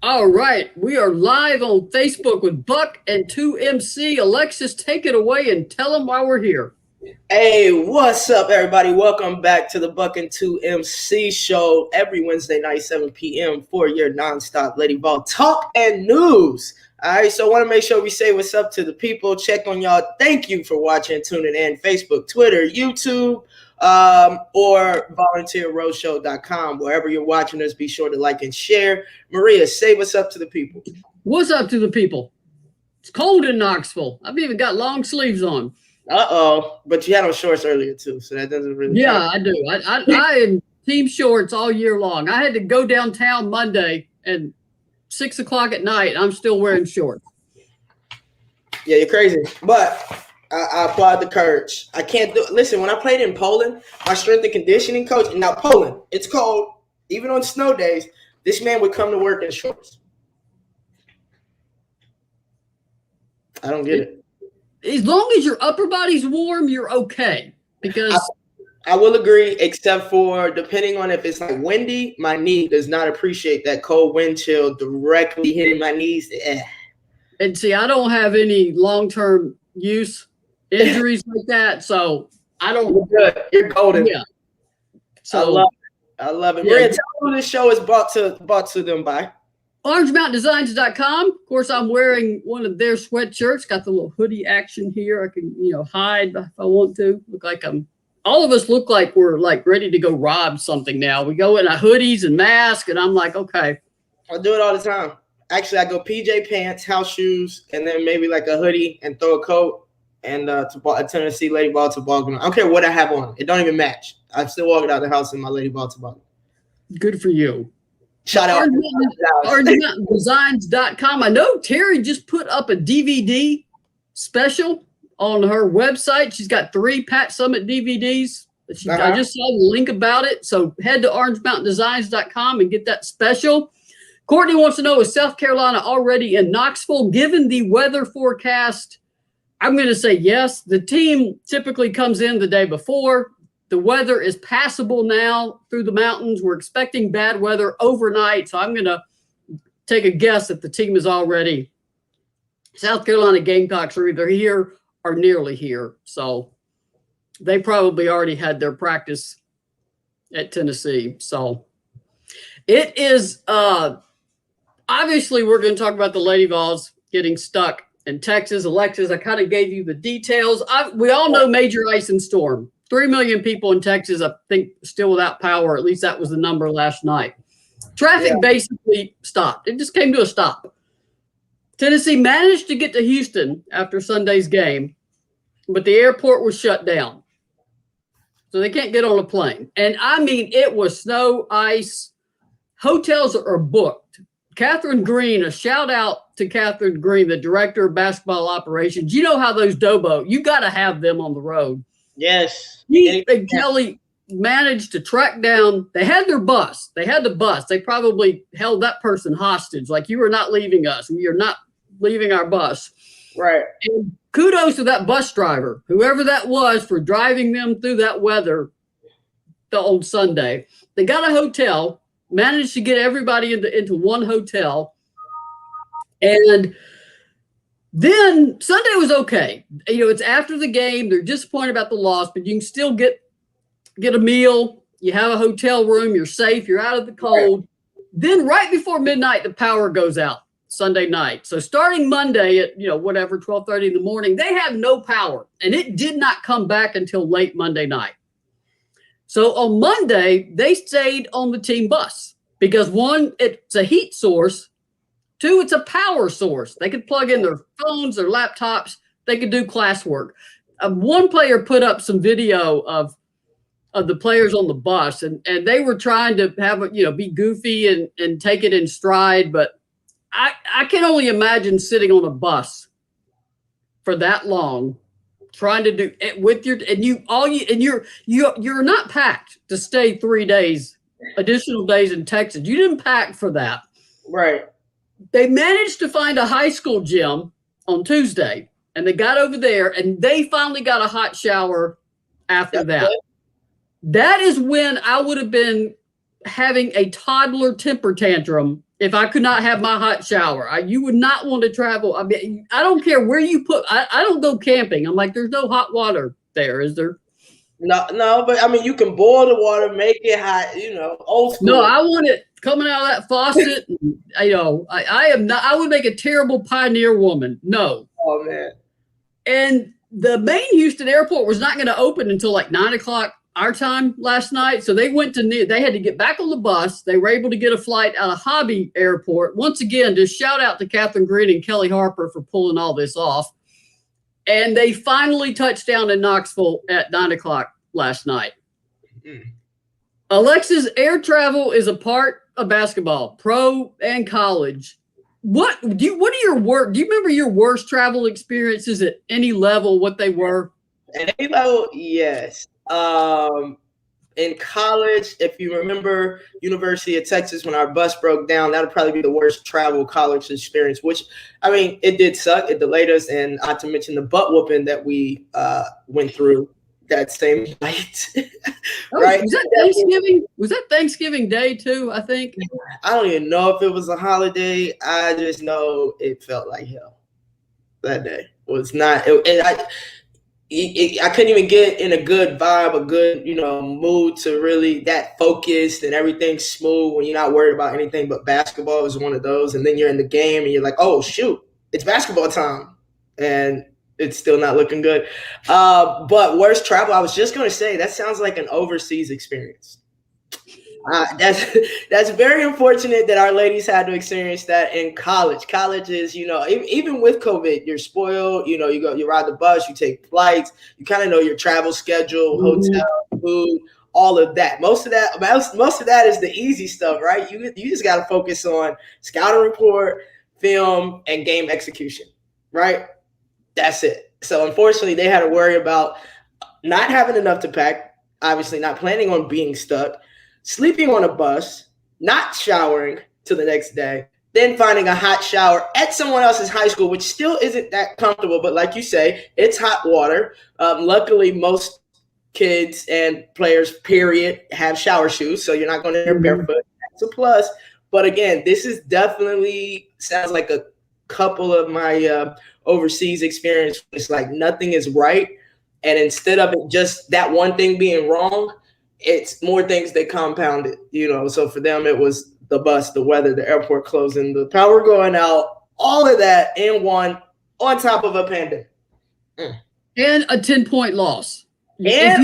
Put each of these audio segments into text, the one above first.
All right, we are live on Facebook with Buck and 2MC. Alexis, take it away and tell them why we're here. Hey, what's up, everybody? Welcome back to the Buck and 2MC show every Wednesday night, 7 p.m. for your nonstop Lady Vol talk and news. All right, so I want to make sure we say what's up to the people. Check on y'all. Thank you for watching, tuning in. Facebook, Twitter, YouTube, or volunteerroadshow.com. Wherever you're watching us, be sure to like and share. Maria, say what's up to the people. What's up to the people? It's cold in Knoxville. I've even got long sleeves on. But you had on shorts earlier too, so that doesn't really count. I do. I am team shorts all year long. I had to go downtown Monday and 6 o'clock at night. I'm still wearing shorts. Yeah, you're crazy. But I applaud the courage. I can't do. Listen, when I played in Poland, my strength and conditioning coach. Now Poland, it's cold. Even on snow days, this man would come to work in shorts. I don't get it. As long as your upper body's warm, you're okay. Because I will agree, except for depending on if it's like windy, my knee does not appreciate that cold wind chill directly hitting my knees. And see, I don't have any long-term use injuries like that, so I don't. You're good. You're golden. Yeah. So I love it. Yeah. Maria, tell them who this show is brought to them by. OrangeMountainDesigns.com. Of course, I'm wearing one of their sweatshirts. Got the little hoodie action here. I can, hide if I want to. Look like all of us look like we're like ready to go rob something now. We go in our hoodies and masks, and I'm like, okay. I do it all the time. Actually, I go PJ pants, house shoes, and then maybe like a hoodie and throw a coat and a Tennessee Lady Vol toboggan. I don't care what I have on. It don't even match. I'm still walking out the house in my Lady Vol toboggan. Good for you. Shout out. OrangeMountainDesigns.com. I know Terry just put up a DVD special on her website. She's got 3 Pat Summit DVDs. I just saw the link about it. So head to OrangeMountainDesigns.com and get that special. Courtney wants to know, is South Carolina already in Knoxville? Given the weather forecast, I'm going to say yes. The team typically comes in the day before. The weather is passable now through the mountains. We're expecting bad weather overnight. So I'm going to take a guess that the team is already. South Carolina Gamecocks are either here or nearly here. So they probably already had their practice at Tennessee. So it is obviously we're going to talk about the Lady Vols getting stuck in Texas. Alexis, I kind of gave you the details. We all know major ice and storm. 3 million people in Texas, I think, still without power. At least that was the number last night. Traffic basically stopped. It just came to a stop. Tennessee managed to get to Houston after Sunday's game, but the airport was shut down. So they can't get on a plane. And I mean, it was snow, ice. Hotels are booked. Catherine Green, a shout out to Catherine Green, the director of basketball operations. You know how those Dobo, you got to have them on the road. Yes. He and Kelly managed to track down. They had their bus. They had the bus. They probably held that person hostage. Like, you are not leaving us. We are not leaving our bus. Right. And kudos to that bus driver, whoever that was, for driving them through that weather the old Sunday. They got a hotel, managed to get everybody into one hotel. And then Sunday was okay. It's after the game. They're disappointed about the loss, but you can still get a meal. You have a hotel room. You're safe. You're out of the cold. Right. Then right before midnight, the power goes out Sunday night. So starting Monday at, 12:30 in the morning, they have no power. And it did not come back until late Monday night. So on Monday, they stayed on the team bus because 1, it's a heat source. 2, it's a power source. They could plug in their phones, their laptops. They could do classwork. One player put up some video of the players on the bus, and they were trying to have be goofy and take it in stride. But I can only imagine sitting on a bus for that long, trying to do it with you're not packed to stay 3 days, additional days in Texas. You didn't pack for that, right? They managed to find a high school gym on Tuesday, and they got over there, and they finally got a hot shower after that. That is when I would have been having a toddler temper tantrum if I could not have my hot shower. You would not want to travel. I mean, I don't care where you put. I don't go camping. I'm like, there's no hot water there, is there? No, but I mean, you can boil the water, make it hot. Old school. No, I want it coming out of that faucet. I am not. I would make a terrible pioneer woman. No. Oh man. And the main Houston airport was not going to open until like 9:00 our time last night. So they had to get back on the bus. They were able to get a flight out of Hobby Airport. Once again, just shout out to Catherine Green and Kelly Harper for pulling all this off. And they finally touched down in Knoxville at 9:00 last night. Mm. Alexis, air travel is a part of basketball, pro and college. What are your work? Do you remember your worst travel experiences at any level? What they were? At any level, yes. In college, if you remember University of Texas, when our bus broke down, that would probably be the worst travel college experience, which, I mean, it did suck. It delayed us. And not to mention the butt whooping that we went through that same night. Right? Was that Thanksgiving? Was that Thanksgiving Day too, I think? I don't even know if it was a holiday. I just know it felt like hell that day. It was not. I couldn't even get in a good vibe, a good, mood to really that focused and everything smooth when you're not worried about anything but basketball is one of those. And then you're in the game and you're like, oh, shoot, it's basketball time. And it's still not looking good. But worst travel, I was just going to say, that sounds like an overseas experience. That's very unfortunate that our ladies had to experience that in college. College is, even with COVID, you're spoiled. You ride the bus, you take flights, you kind of know your travel schedule, hotel, food, all of that. Most of that is the easy stuff, right? You just got to focus on scouting report, film, and game execution, right? That's it. So unfortunately, they had to worry about not having enough to pack, obviously not planning on being stuck, sleeping on a bus, not showering till the next day, then finding a hot shower at someone else's high school, which still isn't that comfortable. But like you say, it's hot water. Luckily, most kids and players, period, have shower shoes, so you're not going to barefoot. That's a plus. But again, this is definitely sounds like a couple of my overseas experience. It's like nothing is right. And instead of it just that one thing being wrong, it's more things that compound it, So for them, it was the bus, the weather, the airport closing, the power going out, all of that in one on top of a pandemic. And a 10-point loss. Yeah.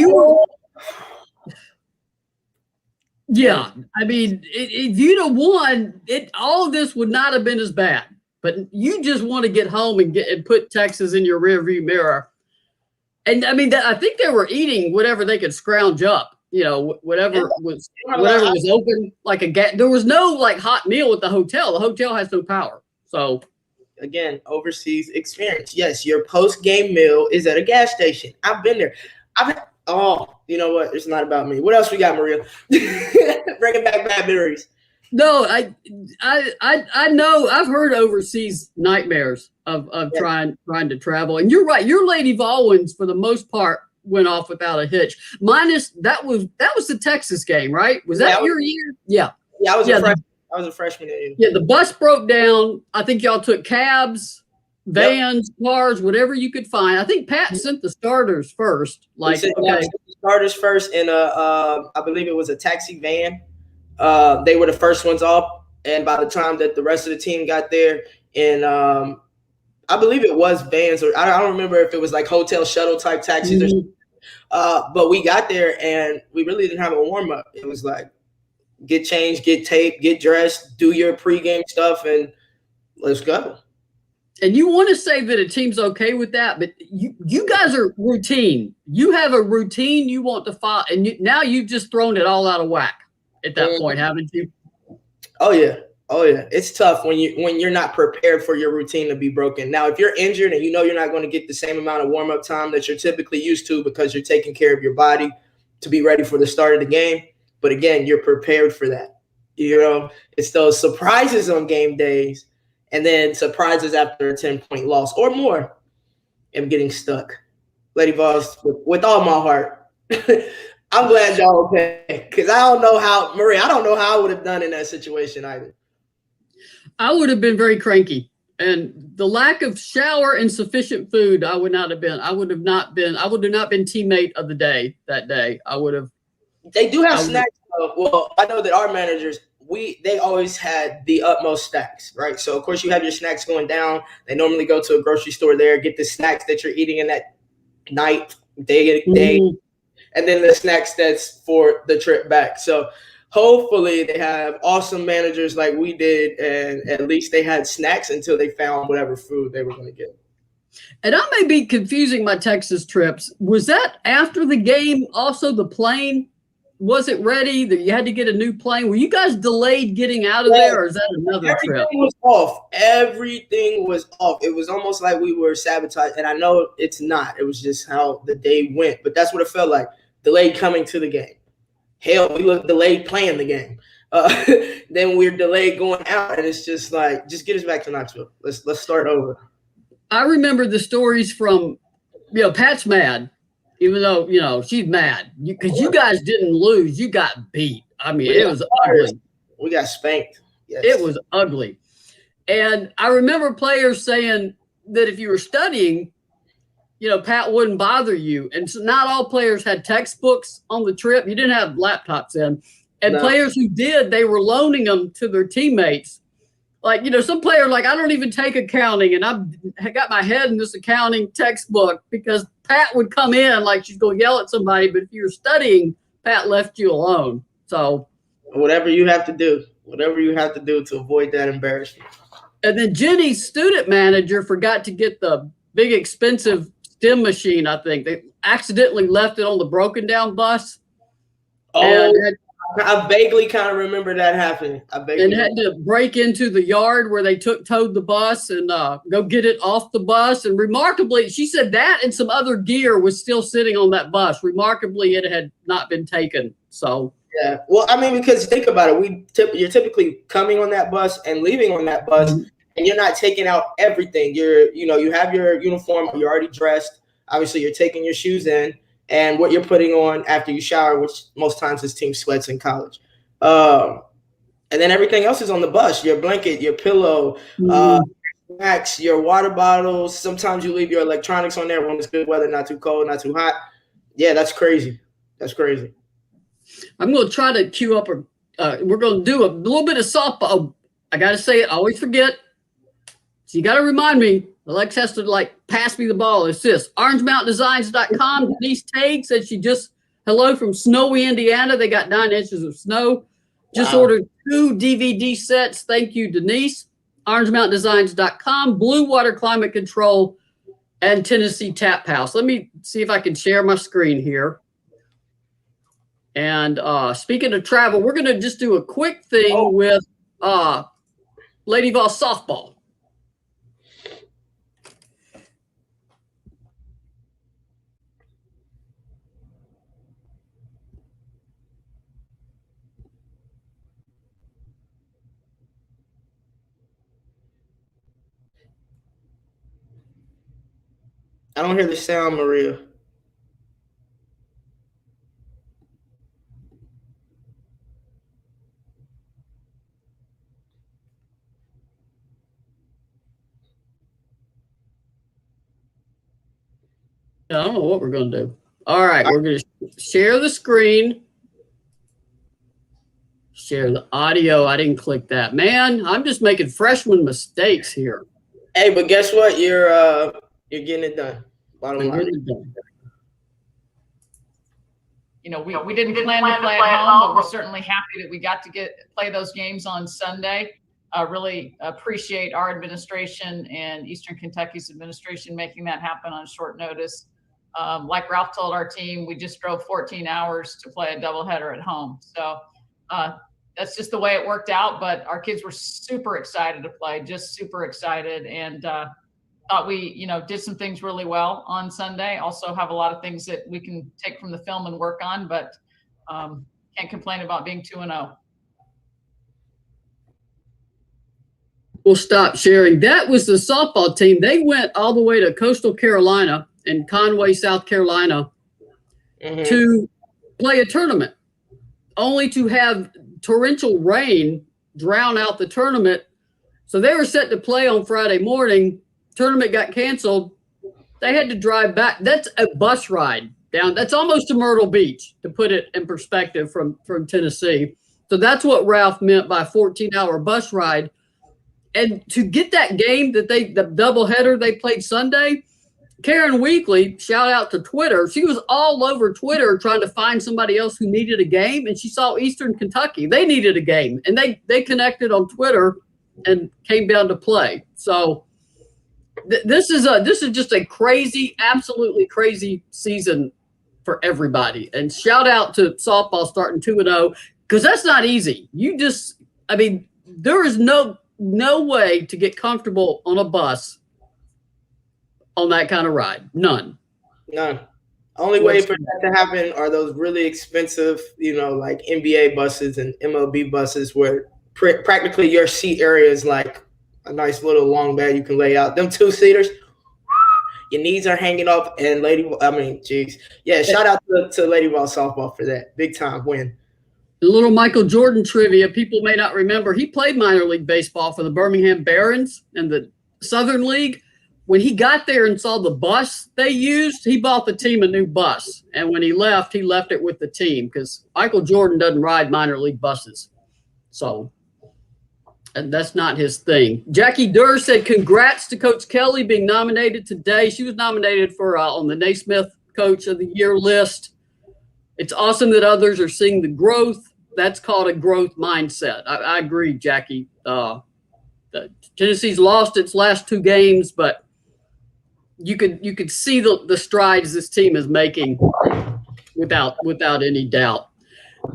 I mean, if you'd have won, all of this would not have been as bad. But you just want to get home and put Texas in your rearview mirror. And I mean, I think they were eating whatever they could scrounge up. Whatever was open, like there was no like hot meal at the hotel. The hotel has no power. So again, overseas experience. Yes, your post-game meal is at a gas station. I've been there. You know what? It's not about me. What else we got, Maria? Bringing back bad memories. No, I know. I've heard overseas nightmares of trying to travel. And you're right. Your Lady Vol ones, for the most part, went off without a hitch. Minus that was the Texas game, right? Was that your year? Yeah. Yeah, I was a freshman. Yeah, the bus broke down. I think y'all took cabs, vans, cars, whatever you could find. I think Pat sent the starters first. The starters first in I believe it was a taxi van. They were the first ones off, and by the time that the rest of the team got there, and I believe it was vans, or I don't remember if it was like hotel shuttle type taxis or something. But we got there and we really didn't have a warm up. It was like get changed, get taped, get dressed, do your pregame stuff, and let's go. And you want to say that a team's okay with that, but you guys are routine. You have a routine you want to follow, and now you've just thrown it all out of whack at that point, haven't you? Oh yeah. It's tough when you're not prepared for your routine to be broken. Now, if you're injured and you're not going to get the same amount of warm-up time that you're typically used to because you're taking care of your body to be ready for the start of the game. But again, you're prepared for that. It's those surprises on game days and then surprises after a 10-point loss or more and getting stuck. Lady Vols, with all my heart, I'm glad y'all okay. Because I don't know how, Marie, I don't know how I would have done in that situation either. I would have been very cranky. And the lack of shower and sufficient food, I would not have been. I would have not been teammate of the day that day. I would have. They do have snacks. Well, I know that our managers, they always had the utmost snacks, right? So, of course, you have your snacks going down. They normally go to a grocery store there, get the snacks that you're eating in that night, day, and then the snacks that's for the trip back. So, hopefully, they have awesome managers like we did, and at least they had snacks until they found whatever food they were going to get. And I may be confusing my Texas trips. Was that after the game? Also, the plane wasn't ready. That you had to get a new plane. Were you guys delayed getting out of there, or is that another trip? Everything was off. Everything was off. It was almost like we were sabotaged. And I know it's not. It was just how the day went. But that's what it felt like. Delayed coming to the game. Hell, we look delayed playing the game. Then we're delayed going out, and it's just like, just get us back to Knoxville. Let's start over. I remember the stories from, Pat's mad, even though, she's mad because you guys didn't lose. You got beat. I mean, it was ugly. We got spanked. Yes. It was ugly. And I remember players saying that if you were studying, Pat wouldn't bother you. And so not all players had textbooks on the trip. You didn't have laptops then. And players who did, they were loaning them to their teammates. Like, some players like, I don't even take accounting, and I got my head in this accounting textbook because Pat would come in like she's going to yell at somebody. But if you were studying, Pat left you alone. So whatever you have to do to avoid that embarrassment. And then Jenny's student manager forgot to get the big expensive stem machine. I think they accidentally left it on the broken down bus. I vaguely kind of remember that happening. Had to break into the yard where they towed the bus and go get it off the bus. And remarkably, she said that and some other gear was still sitting on that bus. Remarkably, it had not been taken. So yeah, well, I mean, because think about it, you're typically coming on that bus and leaving on that bus, and you're not taking out everything. You have your uniform, you're already dressed. Obviously, you're taking your shoes in. And what you're putting on after you shower, which most times is team sweats in college. And then everything else is on the bus, your blanket, your pillow, snacks, your water bottles. Sometimes you leave your electronics on there when it's good weather, not too cold, not too hot. Yeah, that's crazy. That's crazy. I'm going to try to queue up we're going to do a little bit of softball. I got to say it. I always forget. So you got to remind me. Alex has to pass me the ball. It's this. OrangeMountainDesigns.com. Denise Tague said she just hello from snowy Indiana. They got 9 inches of snow. Just ordered 2 DVD sets. Thank you, Denise. OrangeMountainDesigns.com. Blue Water Climate Control and Tennessee Tap House. Let me see if I can share my screen here. And speaking of travel, we're going to just do a quick thing with Lady Vol softball. I don't hear the sound, Maria. I don't know what we're going to do. All right, we're going to share the screen. Share the audio. I didn't click that. Man, I'm just making freshman mistakes here. Hey, but guess what? You're getting it done. Bottom line. We didn't plan to play at home, but we're certainly happy that we got to play those games on Sunday. Really appreciate our administration and Eastern Kentucky's administration making that happen on short notice. Like Ralph told our team, we just drove 14 hours to play a doubleheader at home. So that's just the way it worked out. But our kids were super excited to play, just super excited, and thought we, did some things really well on Sunday. Also have a lot of things that we can take from the film and work on, but can't complain about being 2-0. We'll stop sharing. That was the softball team. They went all the way to Coastal Carolina and Conway, South Carolina to play a tournament, only to have torrential rain drown out the tournament. So they were set to play on Friday morning. Tournament got canceled. They had to drive back. That's a bus ride down. That's almost to Myrtle Beach, to put it in perspective from Tennessee. So that's what Ralph meant by 14-hour bus ride. And to get that game the doubleheader they played Sunday, Karen Weekly, shout out to Twitter. She was all over Twitter trying to find somebody else who needed a game, and she saw Eastern Kentucky. They needed a game, and they connected on Twitter and came down to play. So this is just a crazy, absolutely crazy season for everybody. And shout out to softball starting 2-0, because that's not easy. There is no way to get comfortable on a bus on that kind of ride. None. Only way for that to happen are those really expensive, like NBA buses and MLB buses where practically your seat area is like a nice little long bed you can lay out. Them two-seaters, your knees are hanging off. And shout out to Lady Vol softball for that. Big time win. A little Michael Jordan trivia. People may not remember. He played minor league baseball for the Birmingham Barons and the Southern League. When he got there and saw the bus they used, he bought the team a new bus. And when he left it with the team, because Michael Jordan doesn't ride minor league buses. So, and that's not his thing. Jackie Durr said, congrats to Coach Kelly being nominated today. She was nominated for on the Naismith Coach of the Year list. It's awesome that others are seeing the growth. That's called a growth mindset. I agree, Jackie. Tennessee's lost its last 2 games, but you could see the strides this team is making without any doubt.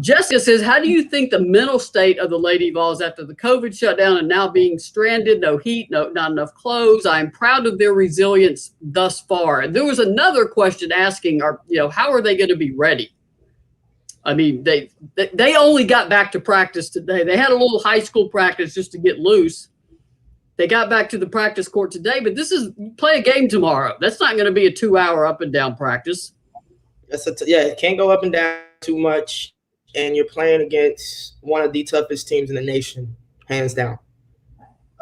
Jessica says, how do you think the mental state of the Lady Vols after the COVID shutdown and now being stranded, no heat, not enough clothes? I am proud of their resilience thus far. And there was another question asking, how are they going to be ready? I mean, they only got back to practice today. They had a little high school practice just to get loose. They got back to the practice court today, but you play a game tomorrow. That's not going to be a 2-hour up and down practice. It can't go up and down too much, and you're playing against one of the toughest teams in the nation, hands down.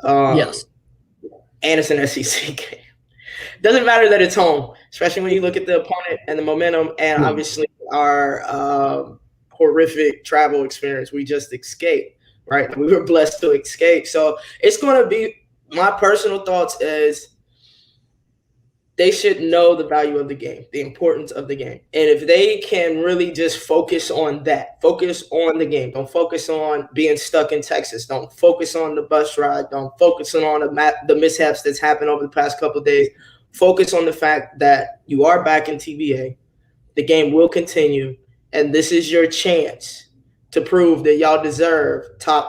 Yes. And it's an SEC game. Doesn't matter that it's home, especially when you look at the opponent and the momentum, and obviously our horrific travel experience we just escaped, right? We were blessed to escape. So it's going to be, my personal thoughts is they should know the value of the game, the importance of the game. And if they can really just focus on that, focus on the game. Don't focus on being stuck in Texas. Don't focus on the bus ride. Don't focus on the mishaps that's happened over the past couple of days. Focus on the fact that you are back in TBA. The game will continue, and this is your chance to prove that y'all deserve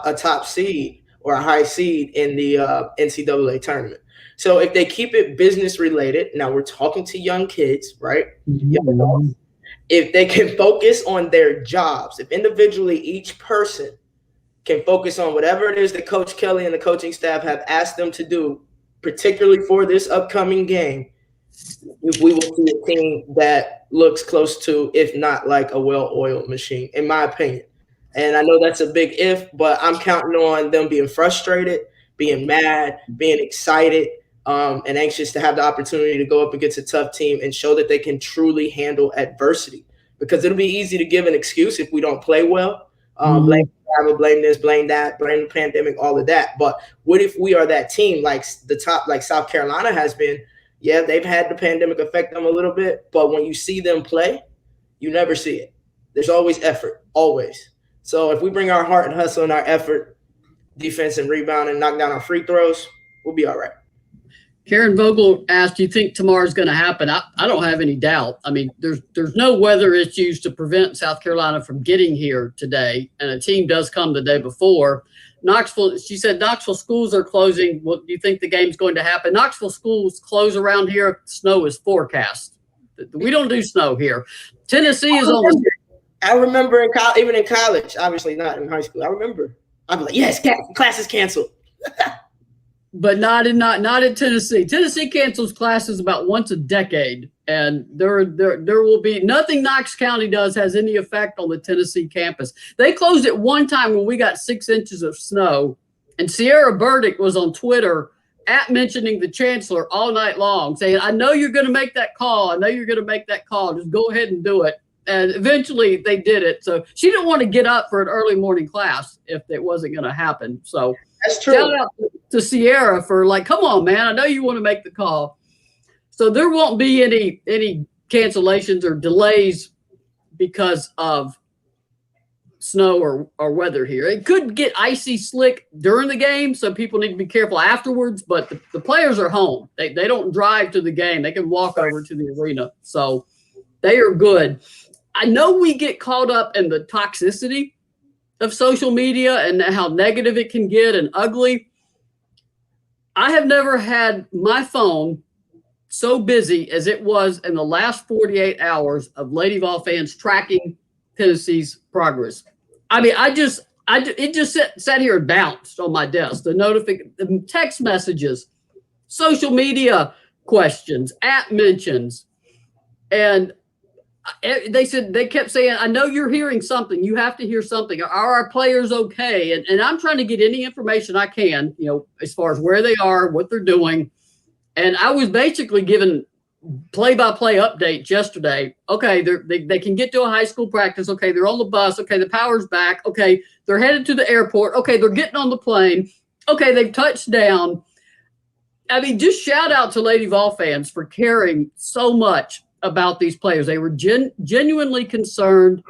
a top seed or a high seed in the NCAA tournament. So if they keep it business related, now we're talking to young kids, right? Mm-hmm. If they can focus on their jobs, if individually each person can focus on whatever it is that Coach Kelly and the coaching staff have asked them to do, particularly for this upcoming game, we will see a team that looks close to, if not like a well-oiled machine, in my opinion. And I know that's a big if, but I'm counting on them being frustrated, being mad, being excited, and anxious to have the opportunity to go up against a tough team and show that they can truly handle adversity. Because it'll be easy to give an excuse if we don't play well. Blame travel, blame this, blame that, blame the pandemic, all of that. But what if we are that team like South Carolina has been? Yeah, they've had the pandemic affect them a little bit, but when you see them play, you never see it. There's always effort, always. So if we bring our heart and hustle and our effort, defense and rebound, and knock down our free throws, we'll be all right. Karen Vogel asked, do you think tomorrow's going to happen? I don't have any doubt. I mean, there's no weather issues to prevent South Carolina from getting here today, and a team does come the day before. She said Knoxville schools are closing. Well, do you think the game's going to happen? Knoxville schools close around here if snow is forecast. We don't do snow here. Tennessee is on the – I remember even in college, obviously not in high school. I remember. I'd be like, yes, class is canceled. but not in Tennessee. Tennessee cancels classes about once a decade, and there will be nothing Knox County does has any effect on the Tennessee campus. They closed it one time when we got 6 inches of snow, and Sierra Burdick was on Twitter mentioning the chancellor all night long, saying, "I know you're going to make that call. I know you're going to make that call. Just go ahead and do it." And eventually they did it. So she didn't want to get up for an early morning class if it wasn't going to happen. So That's true. shout out to Sierra for like, come on, man. I know you want to make the call. So there won't be any cancellations or delays because of snow or weather here. It could get icy slick during the game, so people need to be careful afterwards, but the players are home. They don't drive to the game. They can walk over to the arena. So they are good. I know we get caught up in the toxicity of social media and how negative it can get and ugly. I have never had my phone so busy as it was in the last 48 hours of Lady Vol fans tracking Tennessee's progress. I mean, it just sat here and bounced on my desk. The text messages, social media questions, app mentions, and they kept saying, "I know you're hearing something. You have to hear something. Are our players okay?" And I'm trying to get any information I can, as far as where they are, what they're doing. And I was basically given play-by-play updates yesterday. Okay, they can get to a high school practice. Okay, they're on the bus. Okay, the power's back. Okay, they're headed to the airport. Okay, they're getting on the plane. Okay, they've touched down. I mean, just shout out to Lady Vol fans for caring so much about these players. They were genuinely concerned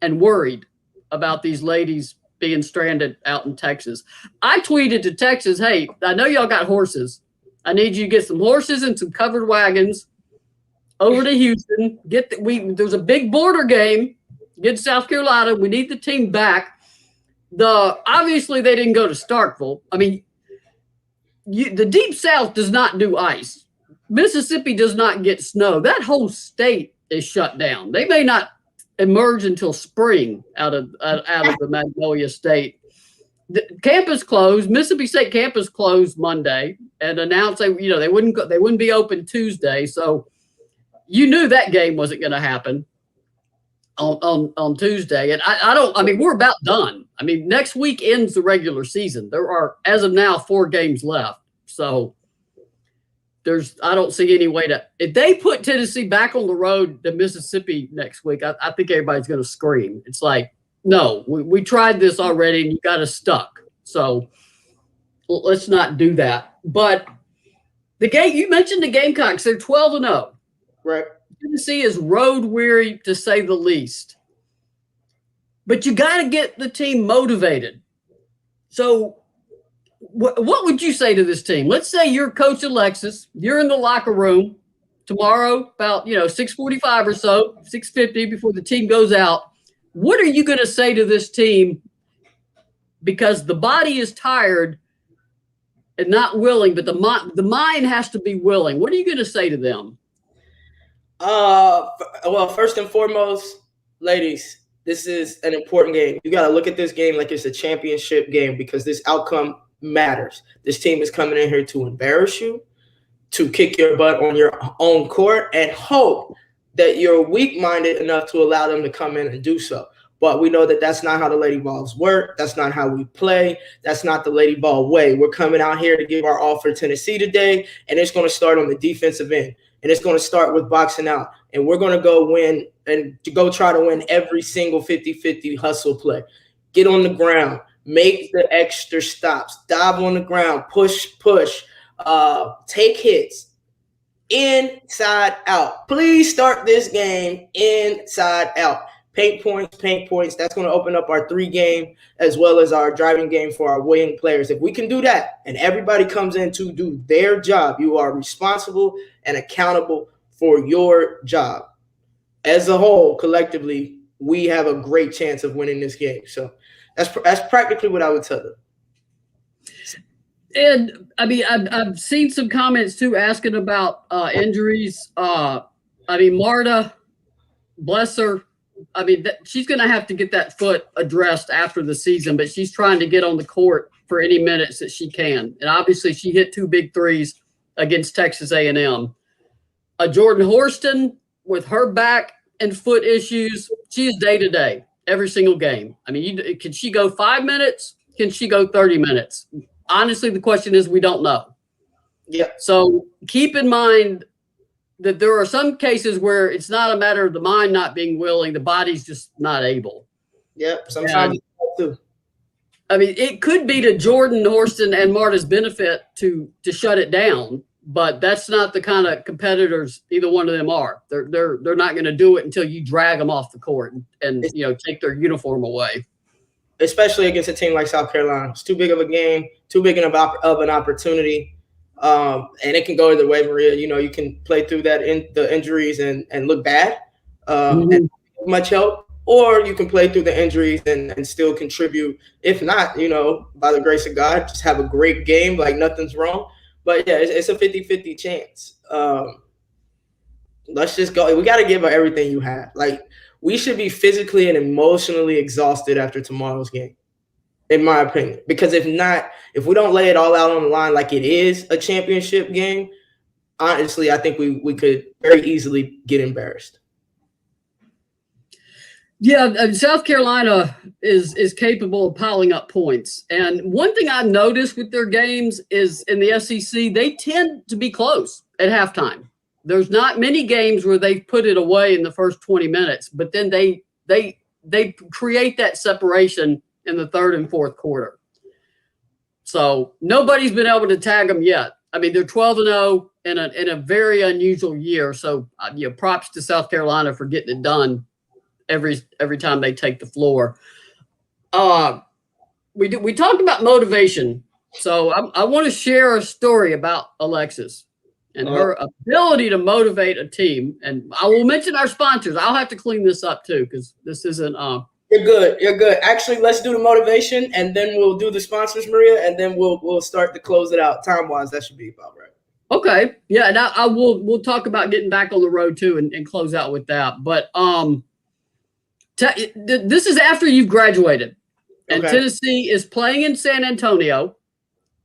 and worried about these ladies being stranded out in Texas. I tweeted to Texas, "Hey, I know y'all got horses. I need you to get some horses and some covered wagons over to Houston. There's a big border game against South Carolina. We need the team back." Obviously they didn't go to Starkville. I mean, the Deep South does not do ice. Mississippi does not get snow. That whole state is shut down. They may not emerge until spring out of the Magnolia State. The campus closed. Mississippi State campus closed Monday and announced they wouldn't be open Tuesday. So you knew that game wasn't going to happen on Tuesday. And I mean, we're about done. I mean, next week ends the regular season. There are, as of now, 4 games left. So I don't see any way if they put Tennessee back on the road to Mississippi next week, I think everybody's going to scream. It's like, no, we tried this already and you got us stuck. So let's not do that. But you mentioned the Gamecocks, they're 12-0. Right. Tennessee is road weary, to say the least. But you got to get the team motivated. So what would you say to this team? Let's say you're Coach Alexis. You're in the locker room tomorrow about 6:45 or so, 6:50 before the team goes out. What are you going to say to this team? Because the body is tired and not willing, but the mind has to be willing. What are you going to say to them? Well, first and foremost, ladies, this is an important game. You got to look at this game like it's a championship game because this outcome matters. This team is coming in here to embarrass you, to kick your butt on your own court, and hope that you're weak-minded enough to allow them to come in and do so. But we know that that's not how the Lady Vols work. That's not how we play. That's not the Lady Vol way. We're coming out here to give our all for Tennessee today, and it's going to start on the defensive end. And it's going to start with boxing out. And we're going to go win and to go try to win every single 50-50 hustle play. Get on the ground. Make the extra stops. Dive on the ground. Push. Take hits. Inside out. Please start this game inside out. Paint points. That's going to open up our 3-game as well as our driving game for our wing players. If we can do that and everybody comes in to do their job, you are responsible and accountable for your job. As a whole, collectively, we have a great chance of winning this game. So that's practically what I would tell them. And I mean, I've seen some comments too asking about injuries. I mean, Marta, bless her. I mean, she's going to have to get that foot addressed after the season, but she's trying to get on the court for any minutes that she can. And obviously she hit 2 big threes against Texas A&M. Jordan Horston, with her back and foot issues, she is day to day every single game. I mean, can she go 5 minutes? Can she go 30 minutes? Honestly, the question is, we don't know. Yeah. So keep in mind that there are some cases where it's not a matter of the mind not being willing, the body's just not able. Yep. Sometimes too. I mean, it could be to Jordan Horston and Marta's benefit to shut it down, but that's not the kind of competitors either one of them are. They're not going to do it until you drag them off the court and take their uniform away. Especially against a team like South Carolina. It's too big of a game, too big of an opportunity. And it can go either way, Maria. You can play through that the injuries and look bad and much help, or you can play through the injuries and still contribute. If not, by the grace of God, just have a great game like nothing's wrong. But yeah, it's a 50-50 chance. Let's just go. We got to give her everything you have. Like, we should be physically and emotionally exhausted after tomorrow's game, in my opinion. Because if we don't lay it all out on the line like it is a championship game, honestly, I think we could very easily get embarrassed. Yeah, South Carolina is capable of piling up points. And one thing I've noticed with their games is in the SEC, they tend to be close at halftime. There's not many games where they put it away in the first 20 minutes, but then they create that separation in the third and fourth quarter. So nobody's been able to tag them yet. I mean, they're 12-0 in a very unusual year. So props to South Carolina for getting it done every time they take the floor. We talked about motivation. So I want to share a story about Alexis and her ability to motivate a team. And I will mention our sponsors. I'll have to clean this up too, because this isn't You're good. Actually, let's do the motivation and then we'll do the sponsors, Maria, and then we'll start to close it out time-wise. That should be about right. Okay. Yeah, and we'll talk about getting back on the road too and close out with that. But this is after you've graduated. And Okay. Tennessee is playing in San Antonio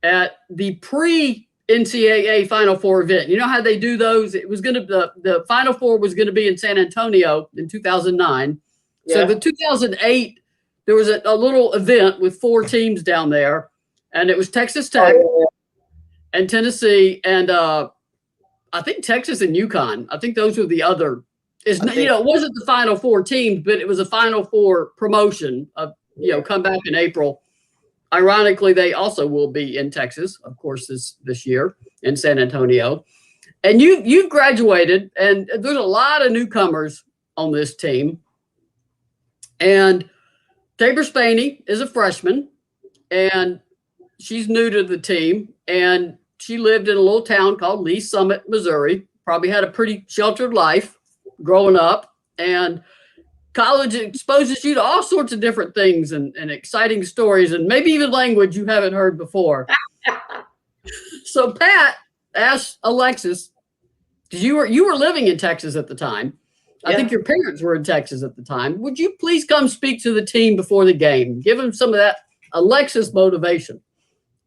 at the pre-NCAA Final Four event. You know how they do those? It was the Final Four was going to be in San Antonio in 2009. Yeah. So the 2008, there was a little event with 4 teams down there, and it was Texas Tech and Tennessee and I think Texas and UConn. I think those were the other. It wasn't the Final Four teams, but it was a Final Four promotion of come back in April. Ironically, they also will be in Texas, of course, this year in San Antonio. And you've graduated, and there's a lot of newcomers on this team. And Tabor Spaney is a freshman, and she's new to the team. And she lived in a little town called Lee Summit, Missouri. Probably had a pretty sheltered life growing up. And college exposes you to all sorts of different things and exciting stories and maybe even language you haven't heard before. So Pat asked Alexis, because you were living in Texas at the time. I think your parents were in Texas at the time. Would you please come speak to the team before the game? Give them some of that Alexis motivation.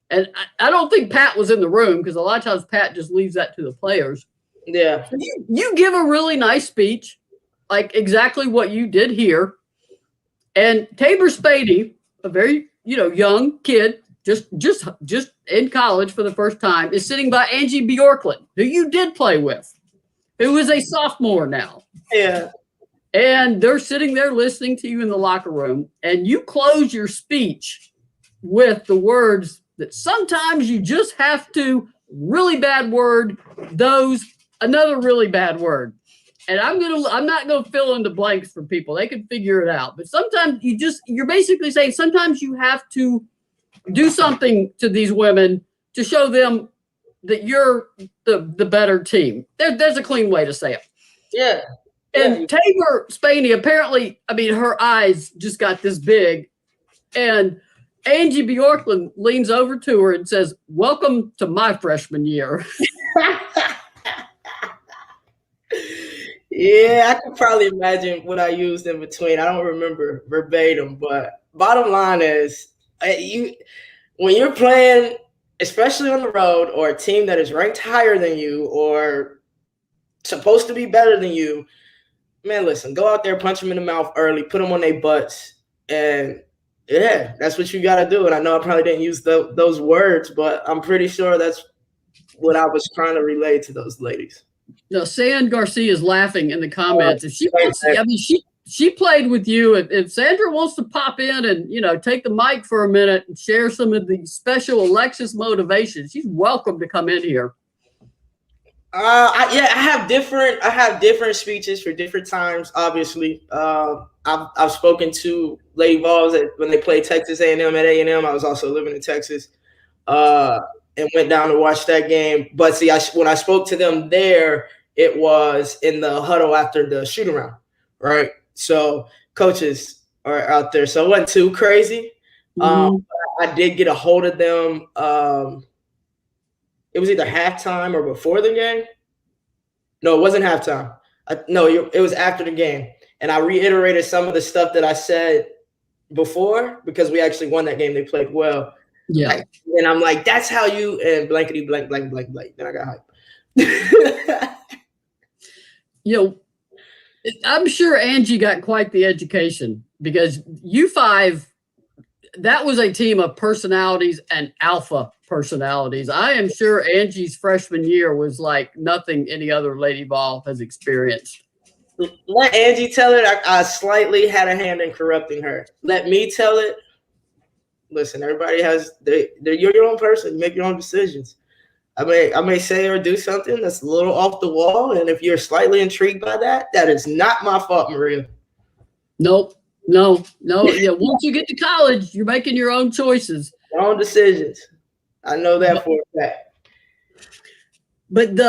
And I don't think Pat was in the room because a lot of times Pat just leaves that to the players. Yeah. So you give a really nice speech, like exactly what you did here. And Tabor Spaney, a very young kid, just in college for the first time, is sitting by Angie Bjorklund, who you did play with, who is a sophomore now. Yeah. And they're sitting there listening to you in the locker room, and you close your speech with the words that sometimes you just have to really bad word, another really bad word. And I'm not gonna fill in the blanks for people. They can figure it out. But sometimes you're basically saying sometimes you have to do something to these women to show them that you're the better team. There's a clean way to say it. Yeah. And Tabor Spaney, apparently, her eyes just got this big. And Angie Bjorklund leans over to her and says, "Welcome to my freshman year." Yeah, I can probably imagine what I used in between. I don't remember verbatim, but bottom line is, when when you're playing, especially on the road, or a team that is ranked higher than you or supposed to be better than you, man, listen, go out there, punch them in the mouth early, put them on their butts, and yeah, that's what you got to do. And I know I probably didn't use those words, but I'm pretty sure that's what I was trying to relay to those ladies. No, San Garcia is laughing in the comments. If she wants, I mean, she played with you. If Sandra wants to pop in and take the mic for a minute and share some of the special Alexis motivation, she's welcome to come in here. I have different speeches for different times. Obviously, I've spoken to Lady Vols when they played Texas A&M at A&M. I was also living in Texas, and went down to watch that game. But see, when I spoke to them there, it was in the huddle after the shoot around, right? So coaches are out there, so it wasn't too crazy. I did get a hold of them. It was either halftime or before the game. No, it wasn't halftime. It was after the game. And I reiterated some of the stuff that I said before because we actually won that game. They played well. Yeah. And I'm like, that's how you, and blankety blank, blank, blank, blank. Then I got hyped. I'm sure Angie got quite the education because U5, that was a team of personalities and alpha personalities. I am sure Angie's freshman year was like nothing any other Lady Vol has experienced. Let Angie tell it. I slightly had a hand in corrupting her. Let me tell it. Listen, everybody you're your own person. You make your own decisions. I may say or do something that's a little off the wall, and if you're slightly intrigued by that, that is not my fault, Maria. Nope. No. Yeah. Once you get to college, you're making your own choices. Your own decisions. I know that for a fact. But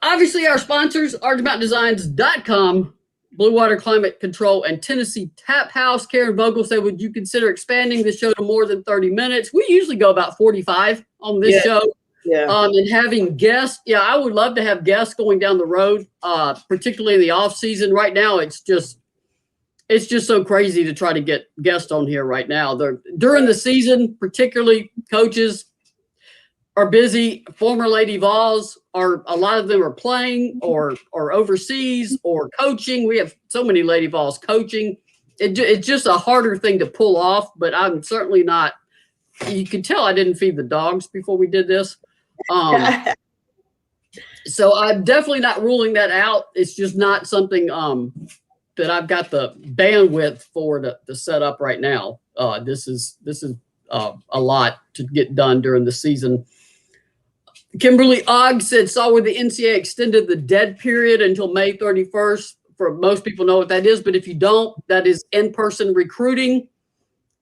obviously our sponsors, orangemountaindesigns.com, Blue Water Climate Control, and Tennessee Tap House. Karen Vogel said, would you consider expanding the show to more than 30 minutes? We usually go about 45 on this show. Yeah. And having guests. Yeah, I would love to have guests going down the road, particularly in the off season. Right now, it's just so crazy to try to get guests on here right now. During the season, particularly coaches are busy. Former Lady Vols a lot of them are playing or overseas or coaching. We have so many Lady Vols coaching. It's just a harder thing to pull off, but I'm certainly not. You can tell I didn't feed the dogs before we did this. So I'm definitely not ruling that out. It's just not something that I've got the bandwidth for to set up right now. This is a lot to get done during the season. Kimberly Ogg saw where the NCAA extended the dead period until May 31st. For most people know what that is, but if you don't, that is in-person recruiting.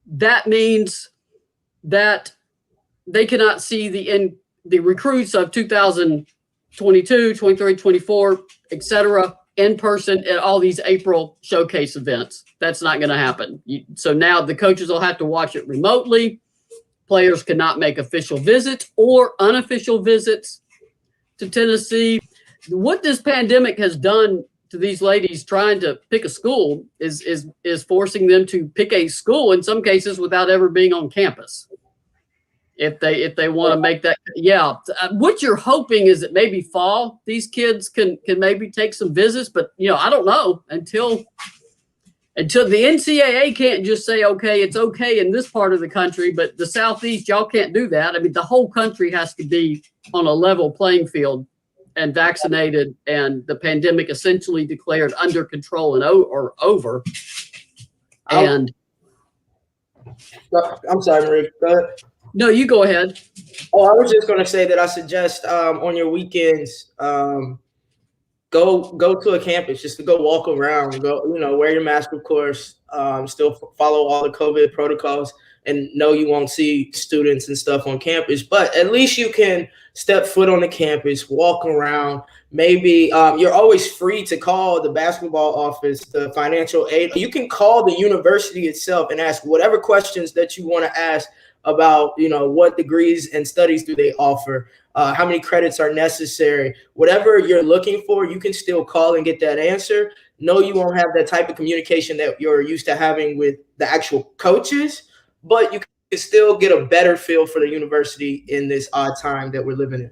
That means that they cannot see the recruits of 2022, 23, 24, et cetera, in person at all these April showcase events. That's not going to happen. So now the coaches will have to watch it remotely. Players cannot make official visits or unofficial visits to Tennessee. What this pandemic has done to these ladies trying to pick a school is forcing them to pick a school in some cases without ever being on campus. If they want to make that, what you're hoping is that maybe fall these kids can maybe take some visits, but I don't know until the NCAA can't just say, okay, it's okay in this part of the country, but the Southeast, y'all can't do that. I mean, the whole country has to be on a level playing field and vaccinated, and the pandemic essentially declared under control and or over. And I'm sorry, Marie. Go ahead. No, you go ahead. Oh, I was just going to say that I suggest on your weekends, go to a campus just to go walk around, wear your mask, of course, still follow all the COVID protocols, and know you won't see students and stuff on campus, but at least you can step foot on the campus, walk around. Maybe you're always free to call the basketball office, the financial aid. You can call the university itself and ask whatever questions that you want to ask about, what degrees and studies do they offer, how many credits are necessary, whatever you're looking for, you can still call and get that answer. No, you won't have that type of communication that you're used to having with the actual coaches, but you can still get a better feel for the university in this odd time that we're living in.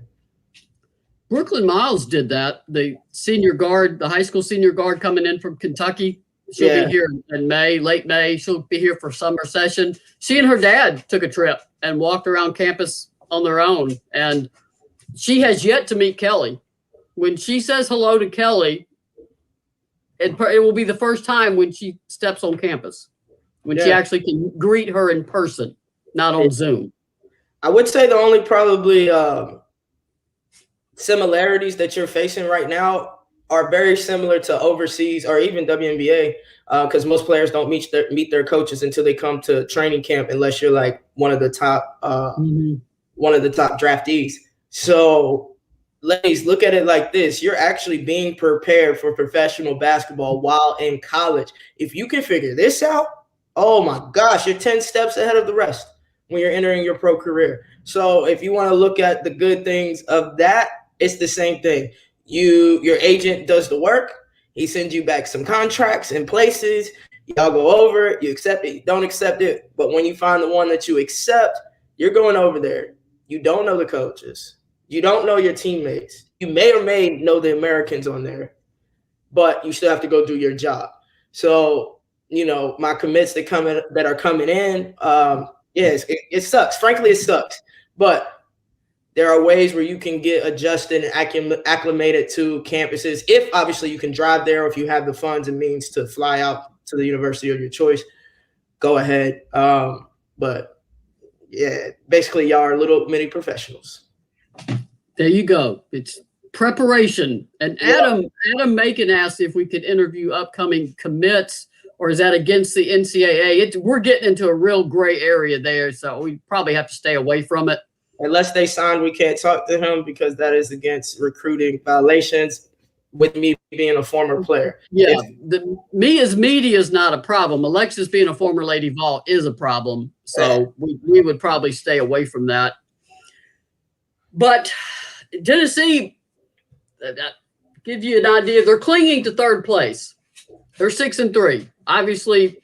Brooklyn Miles did that. The senior guard, the high school senior guard coming in from Kentucky. She'll be here in May, late May. She'll be here for summer session. She and her dad took a trip and walked around campus on their own. And she has yet to meet Kelly. When she says hello to Kelly, it will be the first time when she steps on campus, when she actually can greet her in person, not on Zoom. I would say the only probably similarities that you're facing right now are very similar to overseas or even WNBA, because most players don't meet their coaches until they come to training camp, unless you're like one of the top draftees. So, ladies, look at it like this: you're actually being prepared for professional basketball while in college. If you can figure this out, oh my gosh, you're 10 steps ahead of the rest when you're entering your pro career. So, if you want to look at the good things of that, it's the same thing. Your agent does the work. He sends you back some contracts and places. Y'all go over it. You accept it. You don't accept it. But when you find the one that you accept, you're going over there. You don't know the coaches. You don't know your teammates. You may or may know the Americans on there, but you still have to go do your job. So, my commits that are coming in, yes, it sucks. Frankly, it sucks. But there are ways where you can get adjusted and acclimated to campuses. If obviously you can drive there, or if you have the funds and means to fly out to the university of your choice, go ahead. But yeah, basically y'all are little mini professionals. There you go. It's preparation. And Adam Macon asked if we could interview upcoming commits, or is that against the NCAA? We're getting into a real gray area there, so we probably have to stay away from it. Unless they sign, we can't talk to him because that is against recruiting violations, with me being a former player. Yeah, me as media is not a problem. Alexis being a former Lady Vol is a problem. So we would probably stay away from that. But Tennessee, give you an idea, they're clinging to third place. They're 6-3. Obviously,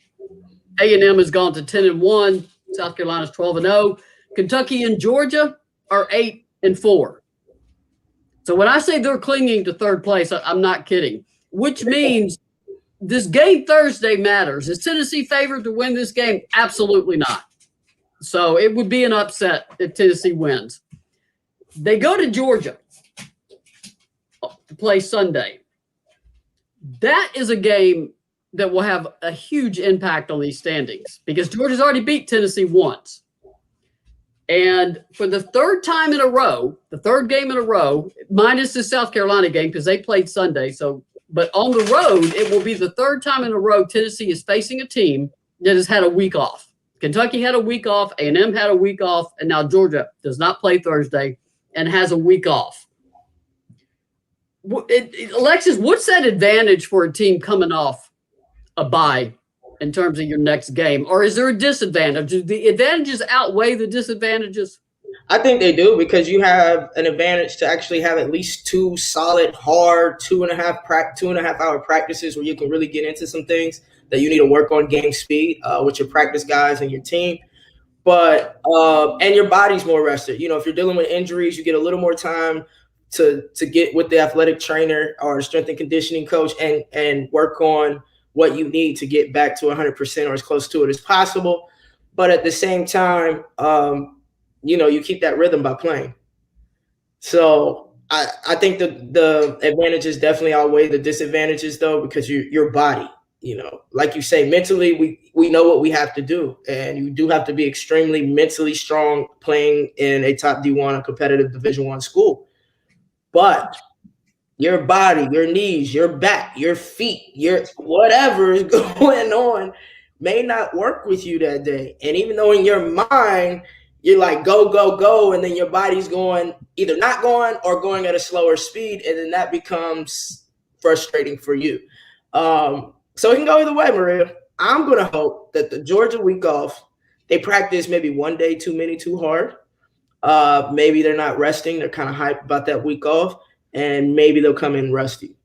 A&M has gone to 10-1. South Carolina's 12-0. Kentucky and Georgia are 8-4. So when I say they're clinging to third place, I'm not kidding, which means this game Thursday matters. Is Tennessee favored to win this game? Absolutely not. So it would be an upset if Tennessee wins. They go to Georgia to play Sunday. That is a game that will have a huge impact on these standings because Georgia's already beat Tennessee once. And for the third time in a row, the third game in a row, minus the South Carolina game because they played Sunday. But on the road, it will be the third time in a row Tennessee is facing a team that has had a week off. Kentucky had a week off, A&M had a week off, and now Georgia does not play Thursday and has a week off. Alexis, what's that advantage for a team coming off a bye in terms of your next game? Or is there a disadvantage? Do the advantages outweigh the disadvantages? I think they do, because you have an advantage to actually have at least 2 solid, hard 2.5 hour practices where you can really get into some things that you need to work on game speed with your practice guys and your team. But and your body's more rested. If you're dealing with injuries, you get a little more time to get with the athletic trainer or strength and conditioning coach and work on what you need to get back to 100% or as close to it as possible. But at the same time, you keep that rhythm by playing. So I think the advantages definitely outweigh the disadvantages, though, because your body, like you say, mentally, we know what we have to do. And you do have to be extremely mentally strong playing in a top D1, a competitive Division I school. But your body, your knees, your back, your feet, your whatever is going on may not work with you that day. And even though in your mind, you're like, go, go, go, and then your body's going, either not going or going at a slower speed, and then that becomes frustrating for you. So it can go either way, Maria. I'm going to hope that the Georgia week off, they practice maybe one day too many too hard. Maybe they're not resting. They're kind of hyped about that week off. And maybe they'll come in rusty,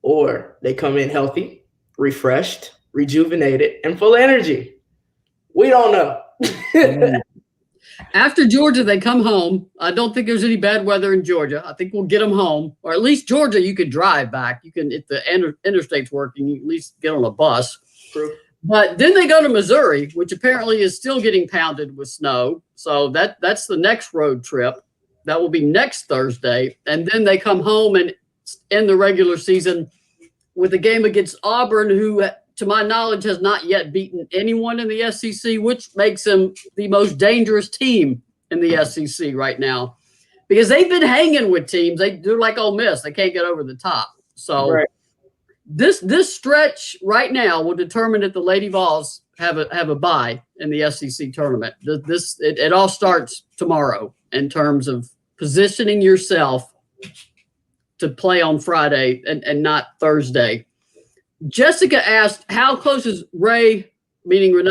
or they come in healthy, refreshed, rejuvenated, and full of energy. We don't know. After Georgia, they come home. I don't think there's any bad weather in Georgia. I think we'll get them home, or at least Georgia, you can drive back. You can, if the interstate's working, you at least get on a bus. True. But then they go to Missouri, which apparently is still getting pounded with snow. So that's the next road trip. That will be next Thursday. And then they come home and end the regular season with a game against Auburn, who, to my knowledge, has not yet beaten anyone in the SEC, which makes them the most dangerous team in the SEC right now, because they've been hanging with teams. They're like Ole Miss. They can't get over the top. So Right. This stretch right now will determine if the Lady Vols have a bye in the SEC tournament. It all starts tomorrow in terms of positioning yourself to play on Friday and not Thursday. Jessica asked, how close is Rhea Davis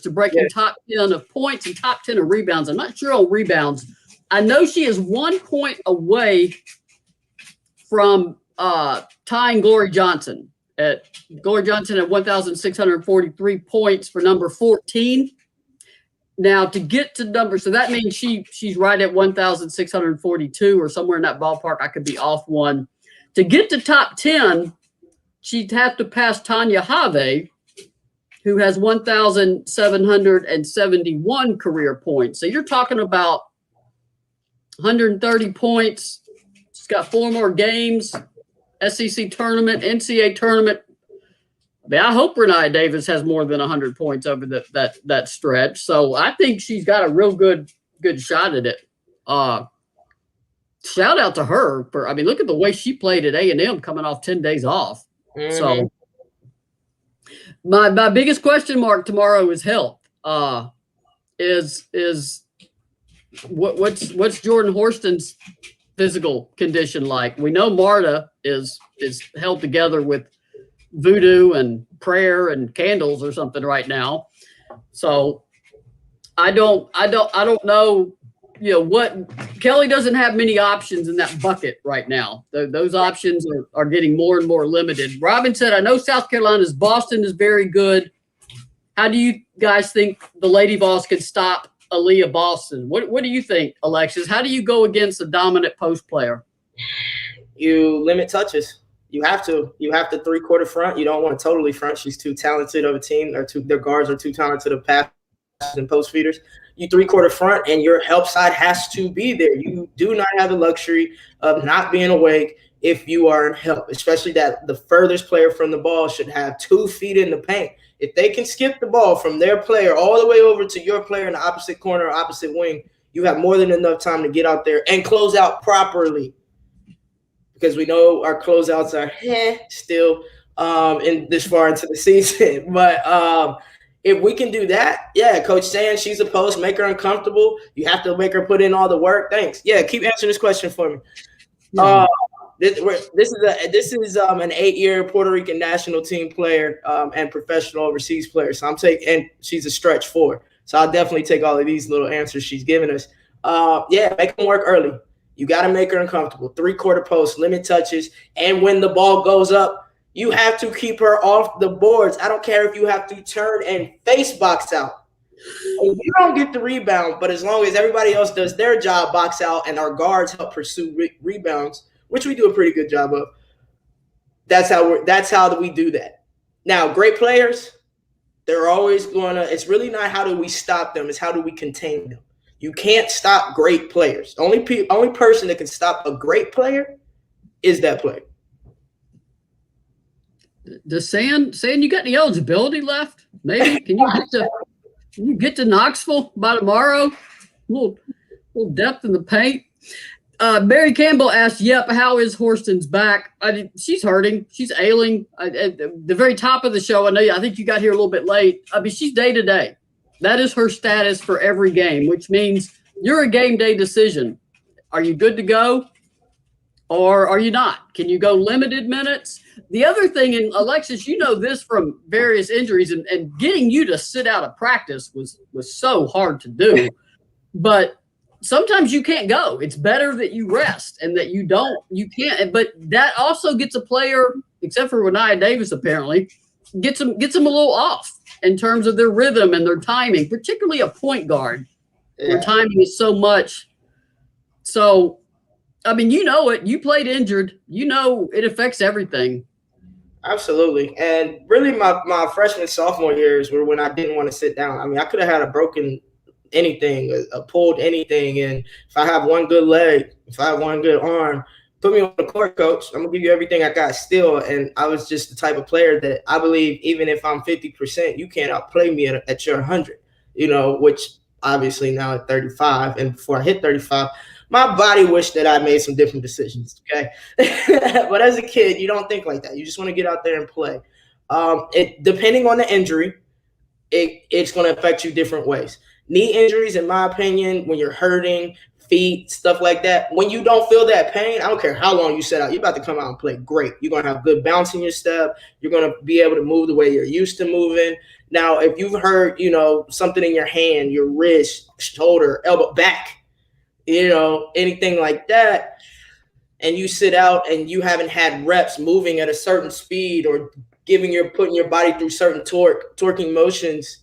to breaking top 10 of points and top 10 of rebounds? I'm not sure on rebounds. I know she is 1 point away from tying Glory Johnson at 1,643 points for number 14. Now to get to number, so that means she's right at 1,642 or somewhere in that ballpark. I could be off one. To get to top 10, she'd have to pass Tanya Have, who has 1,771 career points. So you're talking about 130 points. She's got 4 more games. SEC tournament, NCAA tournament. I hope Renee Davis has more than 100 points over that stretch. So I think she's got a real good shot at it. Shout out to her for, look at the way she played at A&M coming off 10 days off. Mm-hmm. So my biggest question mark tomorrow is health. Is what's Jordan Horston's physical condition like? We know Marta is held together with voodoo and prayer and candles or something right now. So I don't know, what Kelly doesn't have many options in that bucket right now. Those options are getting more and more limited. Robin said, I know South Carolina's Boston is very good. How do you guys think the Lady Vols can stop Aaliyah Boston? What do you think, Alexis? How do you go against a dominant post player? You limit touches. You have to 3-quarter front. You don't want to totally front. She's too talented of a team, their guards are too talented of passes and post feeders. You 3-quarter front, and your help side has to be there. You do not have the luxury of not being awake if you are in help, especially that the furthest player from the ball should have 2 feet in the paint. If they can skip the ball from their player all the way over to your player in the opposite corner or opposite wing, you have more than enough time to get out there and close out properly. Because we know our closeouts are still in this far into the season. But if we can do that, Coach saying she's a post, make her uncomfortable. You have to make her put in all the work. Thanks. Yeah, keep answering this question for me. This is an 8-year Puerto Rican national team player and professional overseas player. So and she's a stretch 4. So I'll definitely take all of these little answers she's given us. Make them work early. You got to make her uncomfortable. 3-quarter post, limit touches, and when the ball goes up, you have to keep her off the boards. I don't care if you have to turn and face box out. You don't get the rebound, but as long as everybody else does their job, box out, and our guards help pursue rebounds, which we do a pretty good job of. That's how we do that. Now, great players, they're always it's really not how do we stop them, it's how do we contain them. You can't stop great players. Only person that can stop a great player is that player. Does Sand you got any eligibility left? Maybe can you get to Knoxville by tomorrow? A little depth in the paint. Mary Campbell asked, how is Horston's back? She's hurting. She's ailing. At the very top of the show, I think you got here a little bit late. She's day to day. That is her status for every game, which means you're a game day decision. Are you good to go or are you not? Can you go limited minutes? The other thing, and Alexis, you know this from various injuries, and getting you to sit out of practice was so hard to do. But sometimes you can't go. It's better that you rest and that you can't. But that also gets a player, except for Renee Davis apparently, gets them a little off. in terms of their rhythm and their timing, particularly a point guard, where timing is so much. So, I mean, you know it. You played injured. You know it affects everything. Absolutely. And really my freshman, sophomore years were when I didn't want to sit down. I mean, I could have had a broken anything, a pulled anything. And if I have one good leg, if I have one good arm, put me on the court, coach. I'm going to give you everything I got still. And I was just the type of player that I believe even if I'm 50%, you can't outplay me at your 100, you know, which obviously now at 35 and before I hit 35, my body wished that I made some different decisions, okay? But as a kid, you don't think like that. You just want to get out there and play. Depending on the injury, it's going to affect you different ways. Knee injuries, in my opinion, when you're hurting, feet, stuff like that, when you don't feel that pain, I don't care how long you set out, you're about to come out and play great. You're going to have good bounce in your step. You're going to be able to move the way you're used to moving. Now, if you've hurt, you know, something in your hand, your wrist, shoulder, elbow, back, you know, anything like that, and you sit out and you haven't had reps moving at a certain speed or putting your body through certain torquing motions,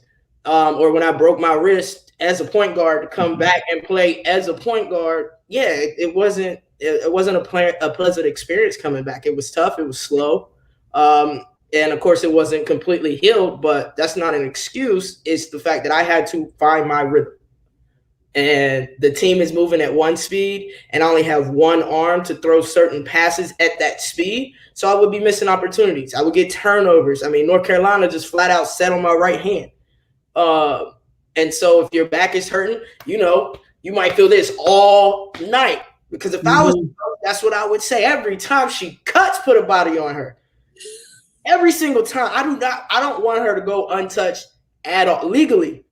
or when I broke my wrist as a point guard to come back and play as a point guard, it wasn't a pleasant experience coming back. It was tough. It was slow. And of course it wasn't completely healed, but that's not an excuse. It's the fact that I had to find my rhythm. And the team is moving at one speed, and I only have one arm to throw certain passes at that speed. So I would be missing opportunities. I would get turnovers. I mean, North Carolina just flat out sat on my right hand. And so if your back is hurting, you know, you might feel this all night. Because if I was, that's what I would say. Every time she cuts, put a body on her. Every single time. I don't want her to go untouched at all, legally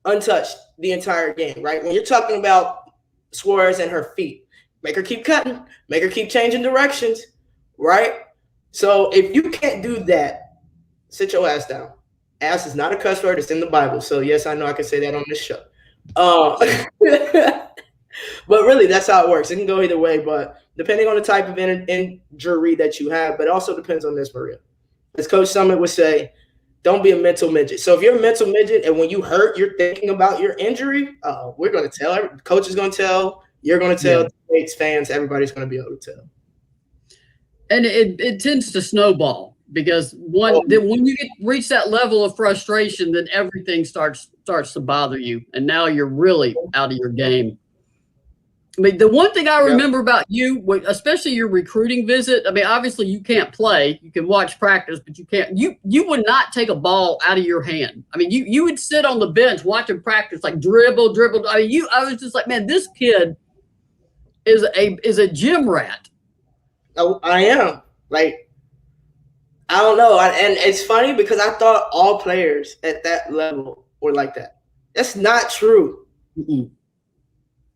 untouched the entire game, right? When you're talking about Suarez and her feet, make her keep cutting, make her keep changing directions, right? So if you can't do that, sit your ass down. Ass is not a cuss word. It's in the Bible. So yes, I know I can say that on this show. But really, that's how it works. It can go either way, but depending on the type of injury that you have, but it also depends on this, Maria. As Coach Summit would say, don't be a mental midget. So if you're a mental midget and when you hurt, you're thinking about your injury, we're going to tell. Coach is going to tell. You're going to tell. Teammates, fans, everybody's going to be able to tell. And it tends to snowball because when you reach that level of frustration, then everything starts to bother you, and now you're really out of your game. I mean, the one thing I remember about you, especially your recruiting visit, I mean, obviously you can't play. You can watch practice, but you can't. You would not take a ball out of your hand. I mean, you would sit on the bench watching practice, like dribble. I mean, I was just like, man, this kid is a gym rat. I am. Like, I don't know. And it's funny because I thought all players at that level were like that. That's not true. Mm-mm.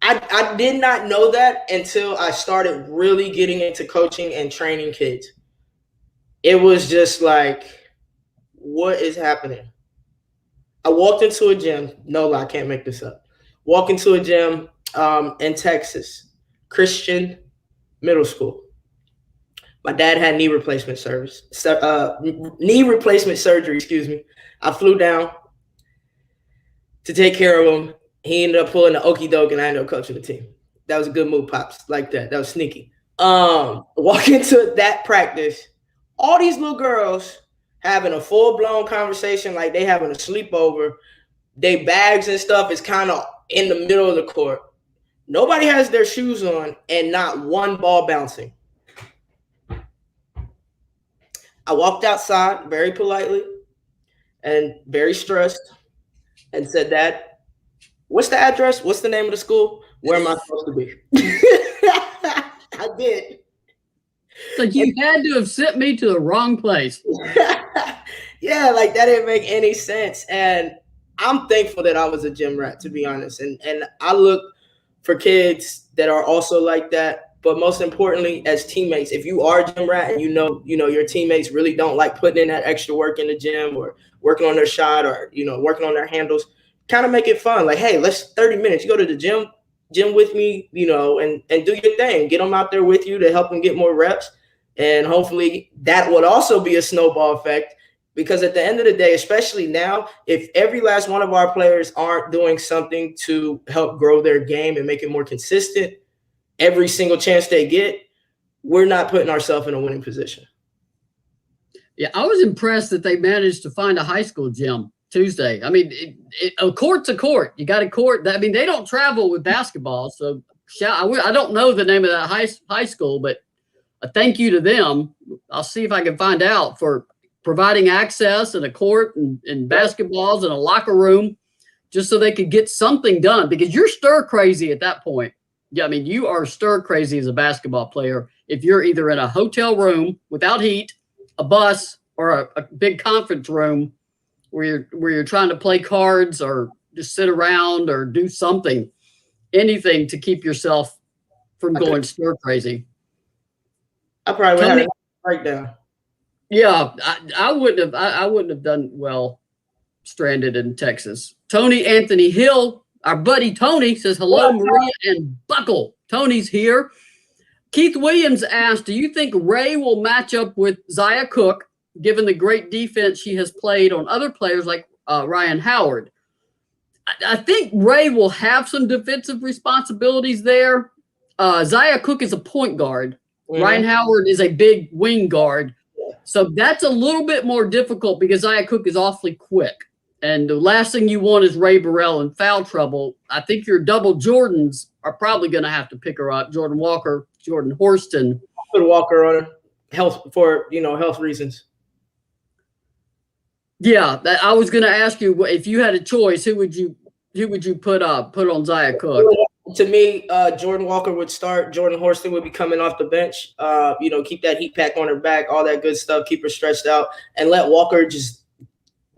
I did not know that until I started really getting into coaching and training kids. It was just like, what is happening? I walked into a gym. No lie, I can't make this up. Walk into a gym in Texas, Christian middle school. My dad had knee replacement surgery, excuse me. I flew down to take care of him. He ended up pulling the okie doke, and I ended up coaching the team. That was a good move, Pops. Like that. That was sneaky. Walk into that practice, all these little girls having a full-blown conversation like they having a sleepover. They bags and stuff is kind of in the middle of the court. Nobody has their shoes on and not one ball bouncing. I walked outside very politely and very stressed and said, Dad, what's the address? What's the name of the school? Where am I supposed to be? I did. So you had to have sent me to the wrong place. Yeah, like that didn't make any sense. And I'm thankful that I was a gym rat, to be honest. And I look for kids that are also like that. But most importantly, as teammates, if you are a gym rat and you know your teammates really don't like putting in that extra work in the gym or working on their shot or, working on their handles, kind of make it fun. Like, hey, let's 30 minutes. You go to the gym with me, and do your thing. Get them out there with you to help them get more reps. And hopefully that would also be a snowball effect. Because at the end of the day, especially now, if every last one of our players aren't doing something to help grow their game and make it more consistent every single chance they get, we're not putting ourselves in a winning position. Yeah, I was impressed that they managed to find a high school gym Tuesday. I mean, a court's a court. You got a court. I mean, they don't travel with basketball. So I don't know the name of that high school, but a thank you to them. I'll see if I can find out for providing access and a court and basketballs and a locker room just so they could get something done, because you're stir crazy at that point. Yeah, I mean, you are stir crazy as a basketball player if you're either in a hotel room without heat, a bus, or a big conference room where you're trying to play cards or just sit around or do something, anything to keep yourself from going stir crazy. I probably would have a breakdown. Yeah, I wouldn't have done well stranded in Texas. Tony Anthony Hill, our buddy Tony, says hello, Maria and Buckle. Tony's here. Keith Williams asked, do you think Ray will match up with Zaya Cook, given the great defense she has played on other players like Ryan Howard? I think Ray will have some defensive responsibilities there. Zaya Cook is a point guard. Mm-hmm. Ryan Howard is a big wing guard. So that's a little bit more difficult because Zaya Cook is awfully quick. And the last thing you want is Ray Burrell in foul trouble. I think your double Jordans are probably going to have to pick her up. Jordan Walker, Jordan Horston. Put Walker on health reasons. Yeah, I was going to ask you, if you had a choice, who would you put on Zaya Cook? To me, Jordan Walker would start. Jordan Horston would be coming off the bench. Keep that heat pack on her back, all that good stuff. Keep her stretched out, and let Walker just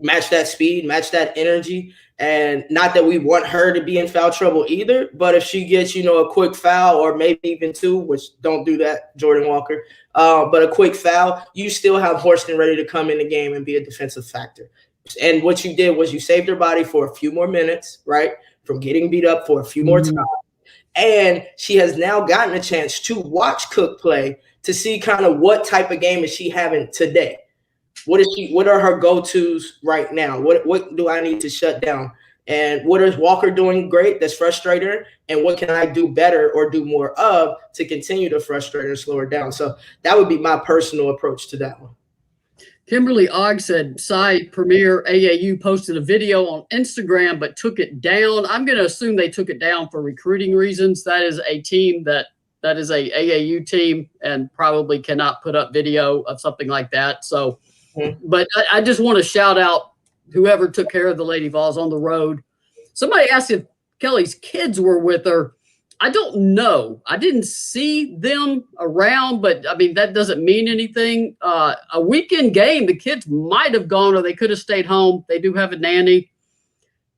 match that speed, match that energy. And not that we want her to be in foul trouble either, but if she gets, a quick foul or maybe even two, which don't do that, Jordan Walker, but a quick foul, you still have Horston ready to come in the game and be a defensive factor. And what you did was you saved her body for a few more minutes, right, from getting beat up for a few more times. And she has now gotten a chance to watch Cook play to see kind of what type of game is she having today. What are her go-tos right now? What do I need to shut down? And what is Walker doing great that's frustrating her? And what can I do better or do more of to continue to frustrate her and slow her down? So that would be my personal approach to that one. Kimberly Ogg said Cy Premier AAU posted a video on Instagram but took it down. I'm going to assume they took it down for recruiting reasons. That is a team that is a AAU team and probably cannot put up video of something like that. So, but I just want to shout out whoever took care of the Lady Vols on the road. Somebody asked if Kelly's kids were with her. I don't know. I didn't see them around, but I mean, that doesn't mean anything. A weekend game, the kids might have gone or they could have stayed home. They do have a nanny.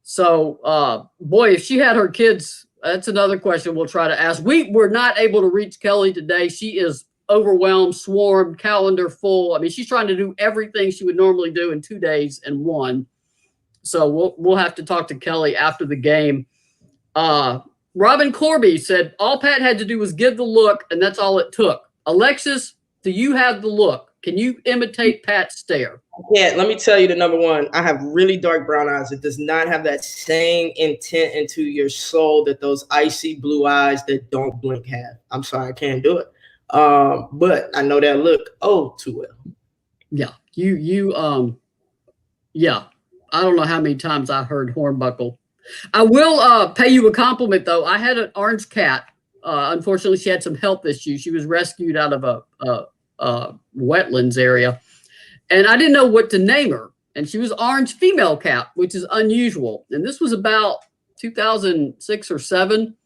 So, boy, if she had her kids, that's another question we'll try to ask. We were not able to reach Kelly today. She is overwhelmed, swarmed, calendar full. I mean, she's trying to do everything she would normally do in 2 days in one. So we'll have to talk to Kelly after the game. Robin Corby said all Pat had to do was give the look, and that's all it took. Alexis, do you have the look? Can you imitate Pat's stare? Yeah, let me tell you the number one. I have really dark brown eyes. It does not have that same intent into your soul that those icy blue eyes that don't blink have. I'm sorry, I can't do it. But I know that look too well. Yeah, yeah. I don't know how many times I heard Hornbuckle. I will pay you a compliment, though. I had an orange cat. Unfortunately, she had some health issues. She was rescued out of a wetlands area, and I didn't know what to name her. And she was orange female cat, which is unusual. And this was about 2006 or 7.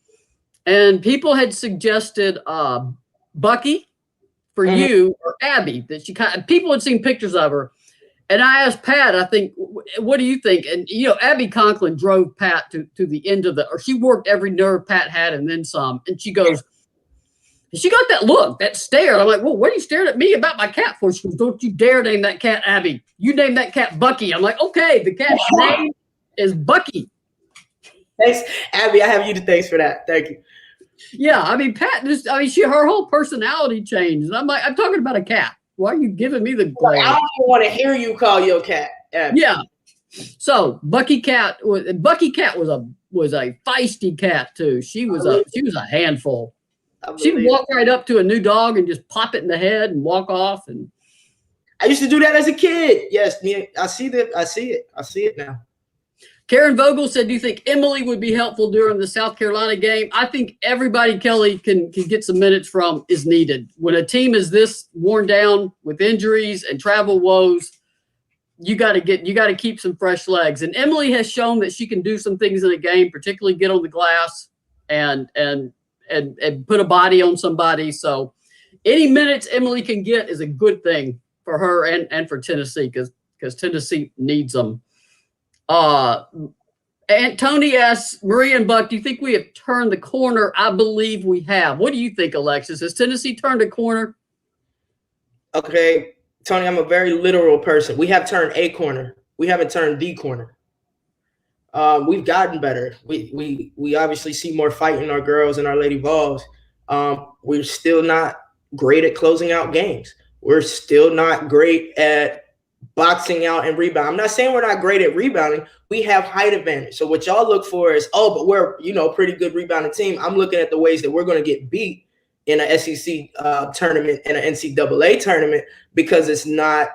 And people had suggested Bucky for you or Abby. That people had seen pictures of her. And I asked Pat, I think, what do you think? And, Abby Conklin drove Pat to the end of or she worked every nerve Pat had and then some. And she goes, she got that look, that stare. I'm like, well, what are you staring at me about my cat for? She goes, don't you dare name that cat Abby. You name that cat Bucky. I'm like, okay, the cat's name is Bucky. Thanks, Abby. I have you to thanks for that. Thank you. Yeah, I mean, Pat her whole personality changed. And I'm like, I'm talking about a cat. Why are you giving me the Like, glare? I don't even want to hear you call your cat Abby. Yeah. So Bucky Cat was a feisty cat too. She was a handful. She'd walk right up to a new dog and just pop it in the head and walk off. And I used to do that as a kid. Yes, I see that. I see it. I see it now. Karen Vogel said, do you think Emily would be helpful during the South Carolina game? I think everybody Kelly can get some minutes from is needed. When a team is this worn down with injuries and travel woes, you got to keep some fresh legs. And Emily has shown that she can do some things in a game, particularly get on the glass and put a body on somebody. So any minutes Emily can get is a good thing for her and for Tennessee because Tennessee needs them. And Tony asks, Maria and Buck, do you think we have turned the corner? I believe we have. What do you think, Alexis? Has Tennessee turned a corner? Okay, Tony, I'm a very literal person. We have turned a corner. We haven't turned the corner. We've gotten better. We obviously see more fight in our girls and our Lady Vols. We're still not great at closing out games. We're still not great at boxing out and rebound. I'm not saying we're not great at rebounding. We have height advantage. So what y'all look for is, but we're, pretty good rebounding team. I'm looking at the ways that we're going to get beat in an SEC tournament and an NCAA tournament because it's not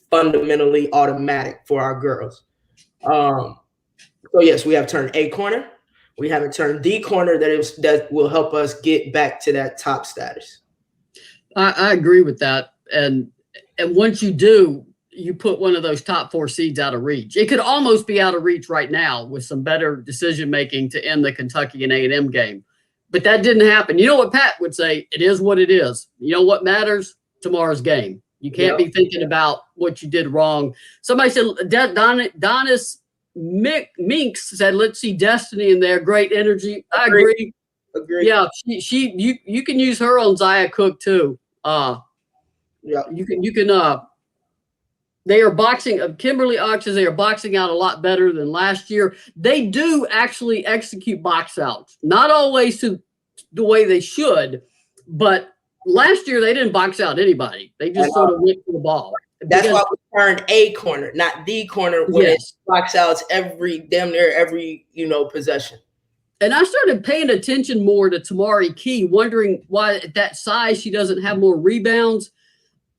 fundamentally automatic for our girls. So yes, we have turned a corner. We haven't turned the corner that will help us get back to that top status. I agree with that. And once you do, you put one of those top 4 seeds out of reach. It could almost be out of reach right now with some better decision-making to end the Kentucky and A&M game. But that didn't happen. You know what Pat would say? It is what it is. You know what matters? Tomorrow's game. You can't be thinking about what you did wrong. Somebody said, Donis Minks said, let's see Destiny in there. Great energy. I agree. Yeah, you can use her on Zaya Cook too. You can they are boxing Kimberly Oxes. They are boxing out a lot better than last year. They do actually execute box outs, not always to the way they should, but last year they didn't box out anybody. They just sort of went for the ball. That's why we turned a corner, not the corner, when it's box outs damn near every possession. And I started paying attention more to Tamari Key, wondering why at that size she doesn't have more rebounds.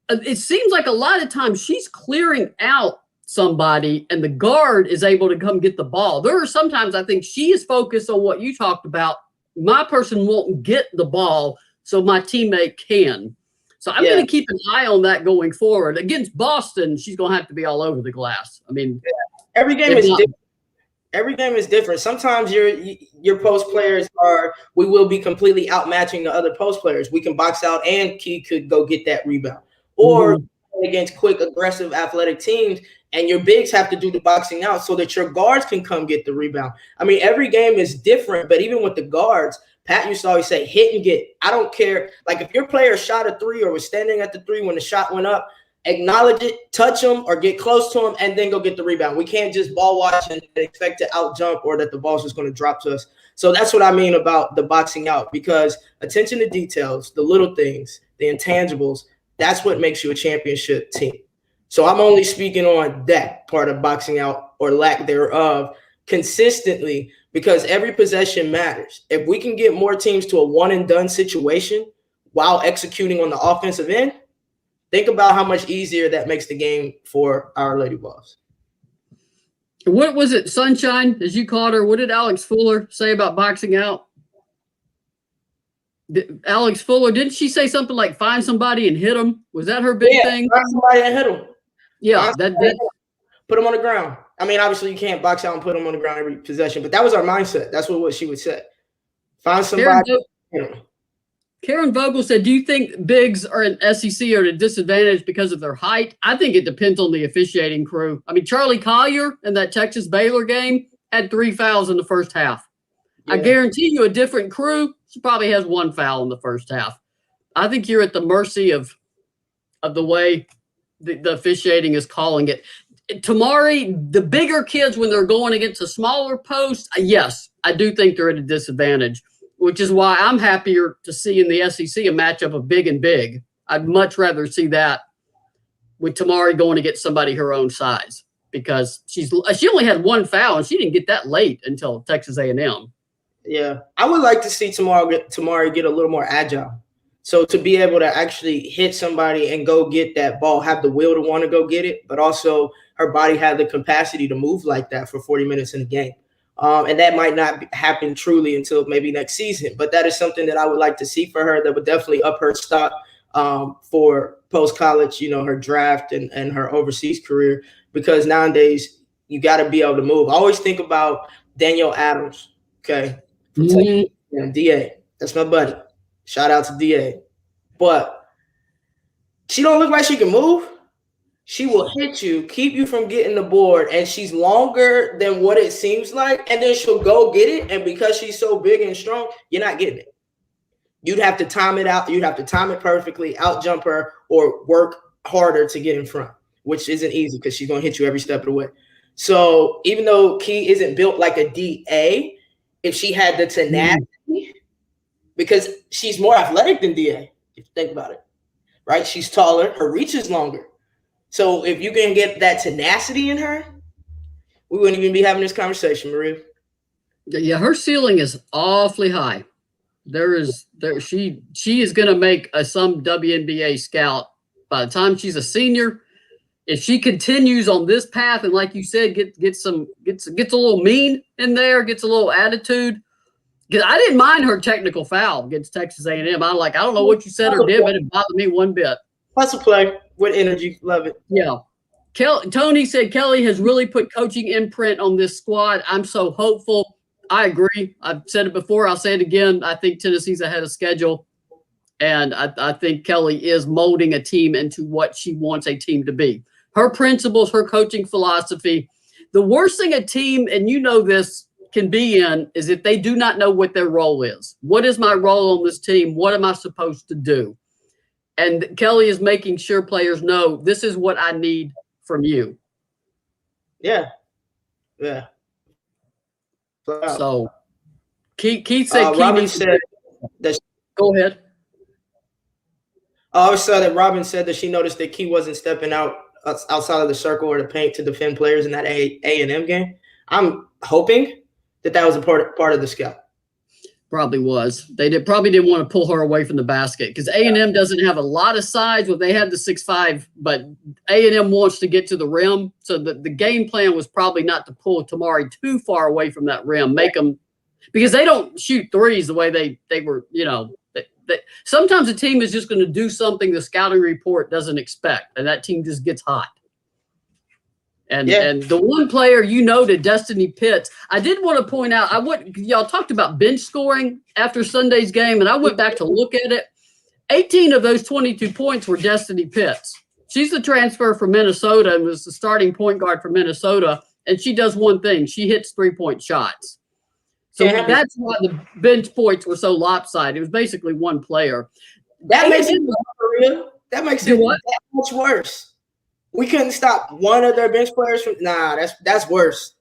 It seems like a lot of times she's clearing out somebody and the guard is able to come get the ball. There are sometimes I think she is focused on what you talked about. My person won't get the ball, so my teammate can. So I'm going to keep an eye on that going forward. Against Boston, she's going to have to be all over the glass. I mean, every game is different. Every game is different. Sometimes your post players we will be completely outmatching the other post players. We can box out and Key could go get that rebound. Or against quick, aggressive, athletic teams, and your bigs have to do the boxing out so that your guards can come get the rebound. I mean, every game is different, but even with the guards, Pat used to always say, hit and get. I don't care. Like if your player shot a 3 or was standing at the 3 when the shot went up, acknowledge it, touch them or get close to them, and then go get the rebound. We can't just ball watch and expect to out jump or that the ball's just going to drop to us. So that's what I mean about the boxing out, because attention to details, the little things, the intangibles, that's what makes you a championship team. So I'm only speaking on that part of boxing out or lack thereof consistently, because every possession matters. If we can get more teams to a one and done situation while executing on the offensive end, think about how much easier that makes the game for our Lady Vols. What was it, Sunshine, as you called her? What did Alex Fuller say about boxing out? Alex Fuller, didn't she say something like find somebody and hit them? Was that her big thing? Find somebody and hit them. Yeah, put them on the ground. I mean, obviously you can't box out and put them on the ground every possession, but that was our mindset. That's what she would say. Find somebody. Karen Vogel said, do you think bigs are in SEC are at a disadvantage because of their height? I think it depends on the officiating crew. I mean, Charlie Collier in that Texas Baylor game had 3 fouls in the first half. Yeah. I guarantee you a different crew, she probably has 1 foul in the first half. I think you're at the mercy of the way the officiating is calling it. Tamari, the bigger kids, when they're going against a smaller post, yes, I do think they're at a disadvantage, which is why I'm happier to see in the SEC a matchup of big and big. I'd much rather see that with Tamari going to get somebody her own size, because she only had one foul and she didn't get that late until Texas A&M. Yeah, I would like to see Tamari get a little more agile. So to be able to actually hit somebody and go get that ball, have the will to want to go get it, but also her body have the capacity to move like that for 40 minutes in a game. And that might not happen truly until maybe next season. But that is something that I would like to see for her that would definitely up her stock for post-college, her draft and her overseas career. Because nowadays, you got to be able to move. I always think about Danielle Adams, okay, from Texas, DA. That's my buddy. Shout out to DA. But she don't look like she can move. She will hit you, keep you from getting the board, and she's longer than what it seems like, and then she'll go get it, and because she's so big and strong, you're not getting it. You'd have to time it out. You'd have to time it perfectly, out jump her, or work harder to get in front, which isn't easy because she's going to hit you every step of the way. So even though Key isn't built like a DA, if she had the tenacity, because she's more athletic than DA, if you think about it, right? She's taller. Her reach is longer. So if you can get that tenacity in her, we wouldn't even be having this conversation, Maria. Yeah, her ceiling is awfully high. She is going to make some WNBA scout by the time she's a senior. If she continues on this path, and like you said, gets a little mean in there, gets a little attitude. Because I didn't mind her technical foul against Texas A&M. I don't know what you said or did, but it didn't bother me one bit. That's a play with energy. Love it. Yeah. Tony said Kelly has really put coaching imprint on this squad. I'm so hopeful. I agree. I've said it before. I'll say it again. I think Tennessee's ahead of schedule. And I think Kelly is molding a team into what she wants a team to be. Her principles, her coaching philosophy. The worst thing a team, and you know this, can be in is if they do not know what their role is. What is my role on this team? What am I supposed to do? And Kelly is making sure players know this is what I need from you. Yeah. Yeah. So Keith said Robin said that go ahead. I always saw that Robin said that she noticed that Key wasn't stepping outside of the circle or the paint to defend players in that A&M game. I'm hoping that was a part of the scout. Probably was. They probably didn't want to pull her away from the basket because A&M doesn't have a lot of size. Well, they had the 6'5", but A&M wants to get to the rim. So the game plan was probably not to pull Tamari too far away from that rim, make them – because they don't shoot threes the way they were, sometimes a team is just going to do something the scouting report doesn't expect, and that team just gets hot. And the one player to Destiny Pitts, I did want to point out, y'all talked about bench scoring after Sunday's game, and I went back to look at it. 18 of those 22 points were Destiny Pitts. She's the transfer from Minnesota and was the starting point guard for Minnesota, and she does one thing. She hits three-point shots. So that's why the bench points were so lopsided. It was basically one player. That makes it that much worse. We couldn't stop one of their bench players from. Nah, that's worse.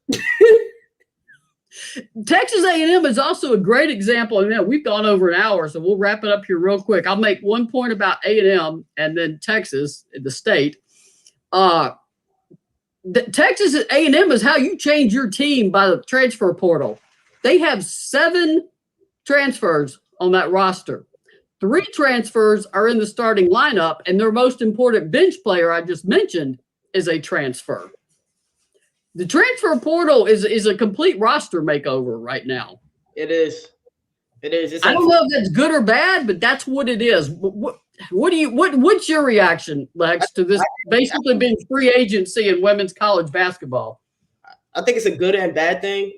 Texas A&M is also a great example. And we've gone over an hour, so we'll wrap it up here real quick. I'll make one point about A&M and then Texas, the state. Texas A&M is how you change your team by the transfer portal. They have 7 transfers on that roster. 3 transfers are in the starting lineup, and their most important bench player I just mentioned is a transfer. The transfer portal is a complete roster makeover right now. It is. I don't know if that's good or bad, but that's what it is. What's your reaction, Lex, to this basically being free agency in women's college basketball? I think it's a good and bad thing.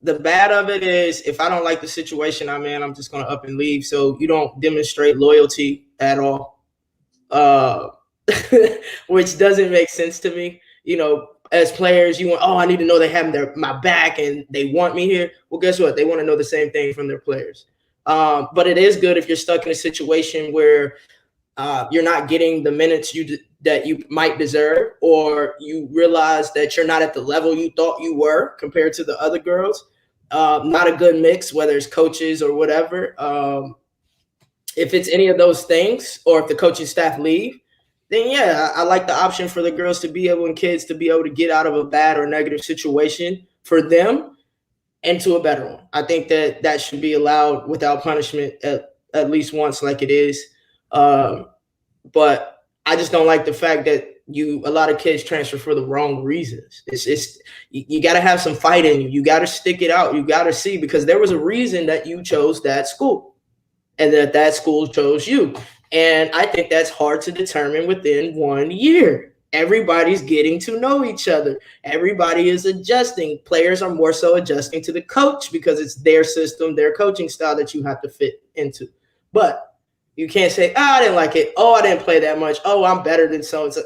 The bad of it is if I don't like the situation I'm in, I'm just going to up and leave. So you don't demonstrate loyalty at all, which doesn't make sense to me. As players, I need to know they have my back and they want me here. Well, guess what? They want to know the same thing from their players. But it is good if you're stuck in a situation where you're not getting the minutes that you might deserve, or you realize that you're not at the level you thought you were compared to the other girls. Not a good mix, whether it's coaches or whatever. If it's any of those things, or if the coaching staff leave, then yeah, I like the option for the girls to be able and kids to be able to get out of a bad or negative situation for them into a better one. I think that should be allowed without punishment at least once, like it is. But I just don't like the fact that a lot of kids transfer for the wrong reasons. It's you got to have some fight in you. You got to stick it out. You got to see, because there was a reason that you chose that school, and that school chose you. And I think that's hard to determine within 1 year. Everybody's getting to know each other. Everybody is adjusting. Players are more so adjusting to the coach because it's their system, their coaching style that you have to fit into. But you can't say, oh, I didn't like it. Oh, I didn't play that much. Oh, I'm better than so-and-so.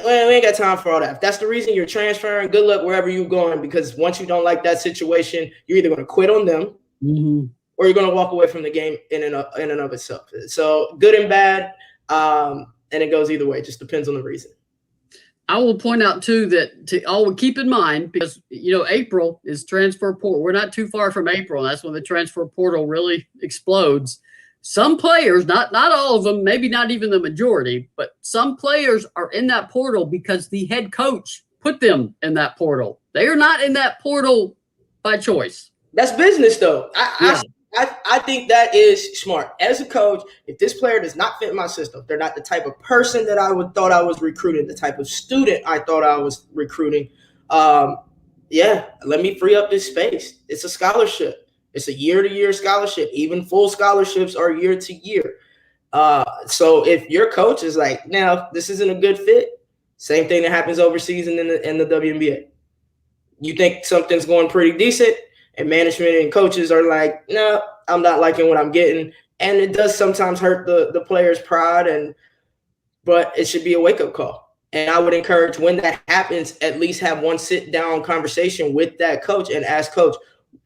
We ain't got time for all that. If that's the reason you're transferring, good luck wherever you're going, because once you don't like that situation, you're either going to quit on them, or you're going to walk away from the game in and of itself. So good and bad, and it goes either way. It just depends on the reason. I will point out, too, that to all keep in mind, because, April is transfer portal. We're not too far from April. And that's when the transfer portal really explodes. Some players, not all of them, maybe not even the majority, but some players are in that portal because the head coach put them in that portal. They are not in that portal by choice. That's business, though. I think that is smart. As a coach, if this player does not fit my system, they're not the type of person that I thought I was recruiting, the type of student I thought I was recruiting, let me free up this space. It's a scholarship. It's a year-to-year scholarship. Even full scholarships are year-to-year. So if your coach is like, now this isn't a good fit, same thing that happens overseas in the WNBA. You think something's going pretty decent, and management and coaches are like, no, I'm not liking what I'm getting. And it does sometimes hurt the player's pride, but it should be a wake-up call. And I would encourage, when that happens, at least have one sit-down conversation with that coach and ask coach,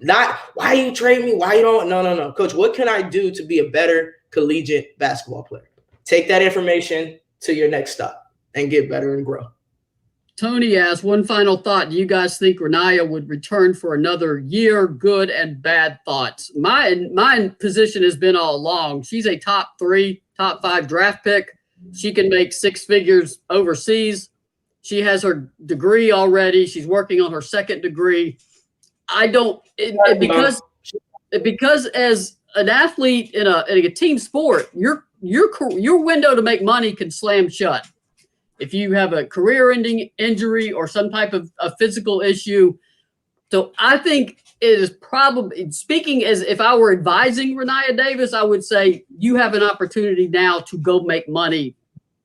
not, why you trade me? Why you don't? No. Coach, what can I do to be a better collegiate basketball player? Take that information to your next stop and get better and grow. Tony asks, one final thought. Do you guys think Renaya would return for another year? Good and bad thoughts. My position has been all along, she's a top 3, top 5 draft pick. She can make 6 figures overseas. She has her degree already. She's working on her second degree. Because as an athlete in a team sport, your window to make money can slam shut. If you have a career-ending injury or some type of a physical issue. So I think it is probably, speaking as if I were advising Renaya Davis, I would say you have an opportunity now to go make money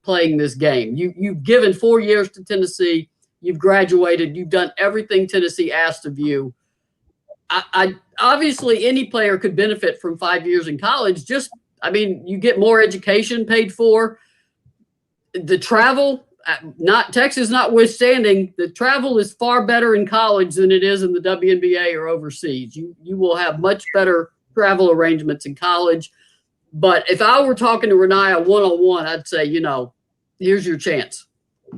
playing this game. You've given 4 years to Tennessee. You've graduated. You've done everything Tennessee asked of you. I obviously any player could benefit from 5 years in college. You get more education paid for. The travel, Texas notwithstanding, the travel is far better in college than it is in the WNBA or overseas. You will have much better travel arrangements in college. But if I were talking to Renaya one-on-one, I'd say, here's your chance.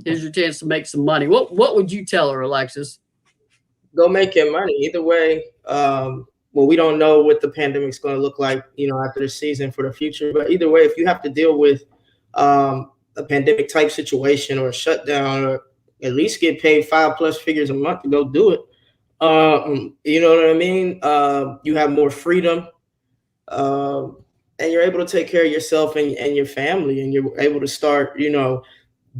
Here's your chance to make some money. What would you tell her, Alexis? Go make your money. Either way, we don't know what the pandemic's going to look like, after the season for the future. But either way, if you have to deal with a pandemic type situation or a shutdown, or at least get paid 5+ figures a month to go do it. You know what I mean? You have more freedom, and you're able to take care of yourself and your family, and you're able to start,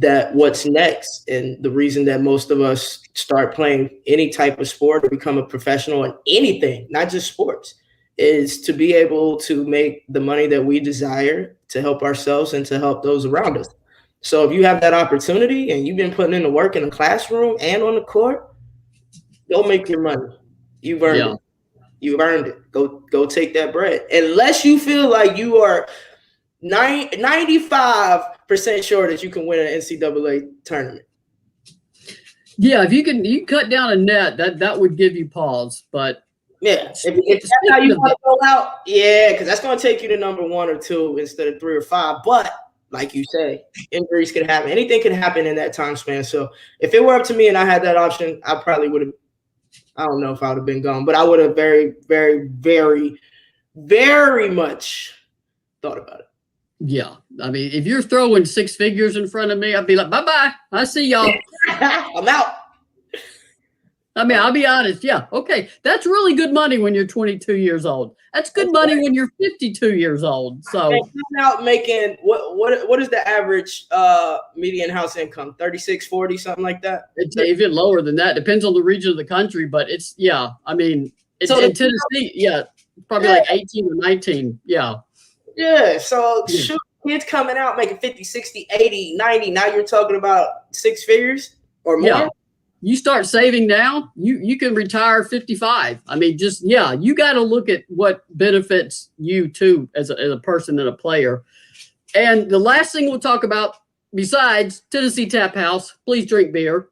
that what's next. And the reason that most of us start playing any type of sport or become a professional in anything, not just sports, is to be able to make the money that we desire to help ourselves and to help those around us. So if you have that opportunity and you've been putting in the work in the classroom and on the court, go make your money. You've earned it. You've earned it. Go take that bread. Unless you feel like you are 95% sure that you can win an NCAA tournament. Yeah, if you cut down a net, that would give you pause. But yeah, if that's how you want to go out, because that's going to take you to number 1 or 2 instead of 3 or 5. But like you say, injuries can happen. Anything can happen in that time span. So if it were up to me and I had that option, I probably would have. I don't know if I would have been gone, but I would have very, very, very, very much thought about it. Yeah. I mean, if you're throwing six figures in front of me, I'd be like, bye-bye. I see y'all. I'm out. I mean, I'll be honest. Yeah. Okay. That's really good money when you're 22 years old. That's good money when you're 52 years old. So and coming out making what is the average median house income? 36, 40, something like that? it's even lower than that. Depends on the region of the country, but it's, yeah. I mean, it's So in Tennessee. Yeah. Probably like 18 or 19. Yeah. Yeah. So shoot, kids coming out making 50, 60, 80, 90. Now you're talking about six figures or more. Yeah. You start saving now, you can retire 55. I mean, just, yeah, you got to look at what benefits you too as a person and a player. And the last thing we'll talk about, besides Tennessee Tap House, please drink beer.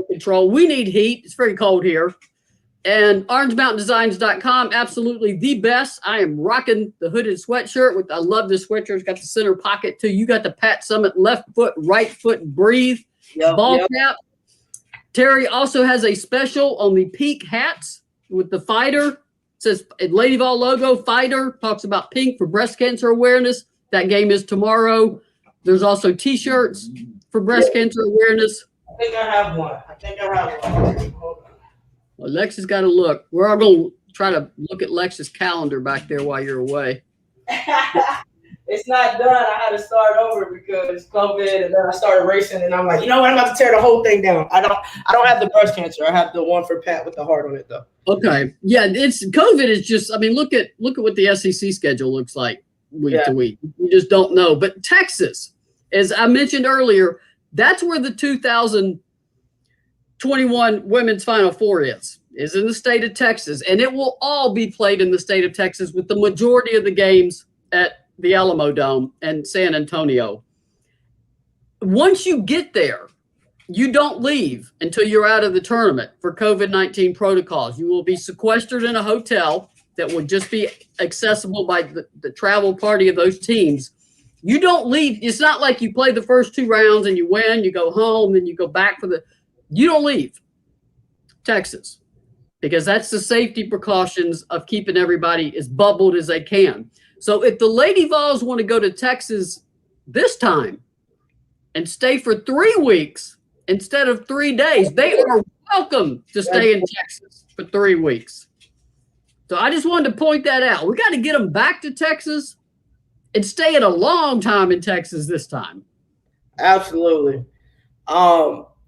Control. We need heat. It's very cold here. And OrangeMountainDesigns.com, absolutely the best. I am rocking the hooded sweatshirt. I love this sweatshirt. It's got the center pocket too. You got the Pat Summit left foot, right foot, breathe, ball cap. Terry also has a special on the pink hats with the fighter. It says Lady Vol logo, fighter, talks about pink for breast cancer awareness. That game is tomorrow. There's also T-shirts for breast cancer awareness. I think I have one. Hold on. Well, Lex got to look. We're all going to try to look at Lex's calendar back there while you're away. It's not done. I had to start over because COVID, and then I started racing, and I'm like, you know what? I'm about to tear the whole thing down. I don't have the breast cancer. I have the one for Pat with the heart on it, though. Okay, yeah, it's COVID is just. I mean, look at what the SEC schedule looks like week to week. You just don't know. But Texas, as I mentioned earlier, that's where the 2021 Women's Final Four is in the state of Texas, and it will all be played in the state of Texas with the majority of the games at the Alamo Dome and San Antonio. Once you get there, you don't leave until you're out of the tournament for COVID-19 protocols. You will be sequestered in a hotel that will just be accessible by the travel party of those teams. You don't leave. It's not like you play the first two rounds and you win, you go home, then you go back you don't leave Texas, because that's the safety precautions of keeping everybody as bubbled as they can. So if the Lady Vols want to go to Texas this time and stay for 3 weeks instead of 3 days, they are welcome to stay in Texas for 3 weeks. So I just wanted to point that out. We got to get them back to Texas and stay in a long time in Texas this time. Absolutely.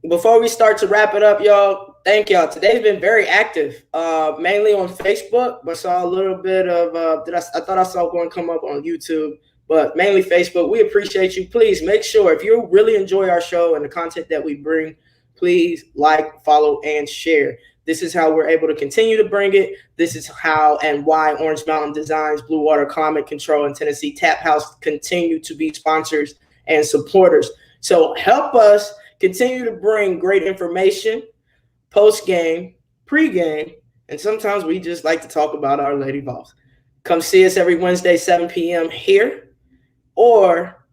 Before we start to wrap it up, y'all, thank y'all. Today's been very active, mainly on Facebook, but saw a little bit of, I thought I saw one come up on YouTube, but mainly Facebook. We appreciate you. Please make sure, if you really enjoy our show and the content that we bring, please like, follow, and share. This is how we're able to continue to bring it. This is how and why Orange Mountain Designs, Blue Water Climate Control, and Tennessee Tap House continue to be sponsors and supporters. So help us continue to bring great information, post-game, pre-game, and sometimes we just like to talk about our Lady Vols. Come see us every Wednesday, 7 p.m. here, or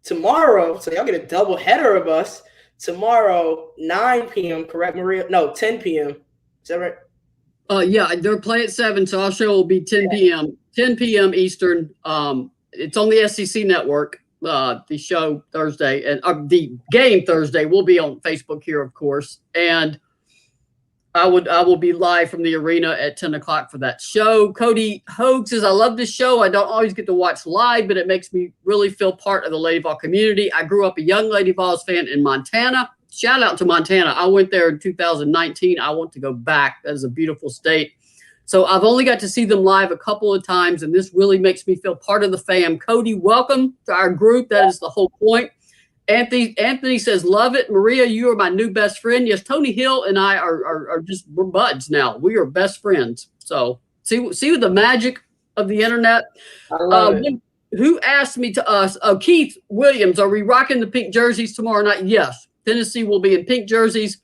tomorrow, so y'all get a double header of us, tomorrow, 9 p.m., correct, Maria? No, 10 p.m. Is that right? Yeah, they're playing at 7, so our show will be 10 p.m. 10 p.m. Eastern. It's on the SEC network. The show Thursday and the game Thursday will be on Facebook here, of course. And I will be live from the arena at 10 o'clock for that show. Cody Hogue says, I love this show. I don't always get to watch live, but it makes me really feel part of the Lady Vol community. I grew up a young Lady Vols fan in Montana. Shout out to Montana. I went there in 2019. I want to go back. That is a beautiful state. So I've only got to see them live a couple of times, and this really makes me feel part of the fam. Cody, welcome to our group. That is the whole point. Anthony says, love it. Maria, you are my new best friend. Yes, Tony Hill and I we're buds now. We are best friends. So see the magic of the internet. I love it. Who asked me to us? Oh, Keith Williams, are we rocking the pink jerseys tomorrow night? Yes, Tennessee will be in pink jerseys.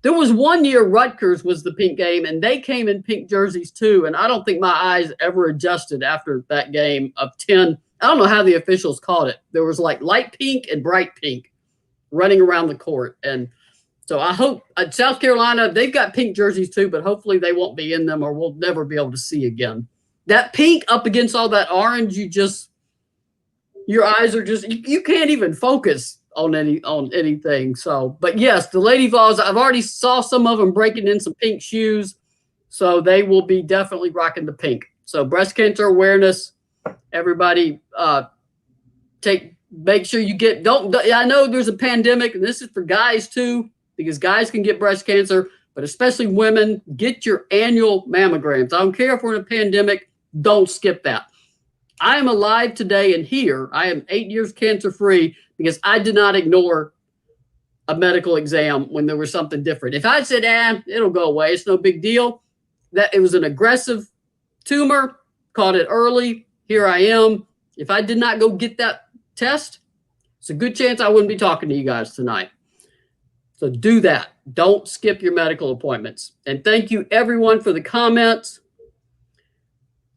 There was one year Rutgers was the pink game, and they came in pink jerseys too. And I don't think my eyes ever adjusted after that game of 10. I don't know how the officials called it. There was like light pink and bright pink running around the court. And so I hope South Carolina, they've got pink jerseys too, but hopefully they won't be in them or we'll never be able to see again. That pink up against all that orange, your eyes are just you can't even focus on anything. So, but yes, the Lady Vols, I've already saw some of them breaking in some pink shoes, so they will be definitely rocking the pink. So breast cancer awareness, everybody, make sure you get, I know there's a pandemic, and this is for guys too, because guys can get breast cancer, but especially women, get your annual mammograms. I don't care if we're in a pandemic, don't skip that. I am alive today and here. I am 8 years cancer-free because I did not ignore a medical exam when there was something different. If I said, it'll go away, it's no big deal, that it was an aggressive tumor, caught it early, here I am. If I did not go get that test, it's a good chance I wouldn't be talking to you guys tonight. So do that. Don't skip your medical appointments. And thank you everyone for the comments.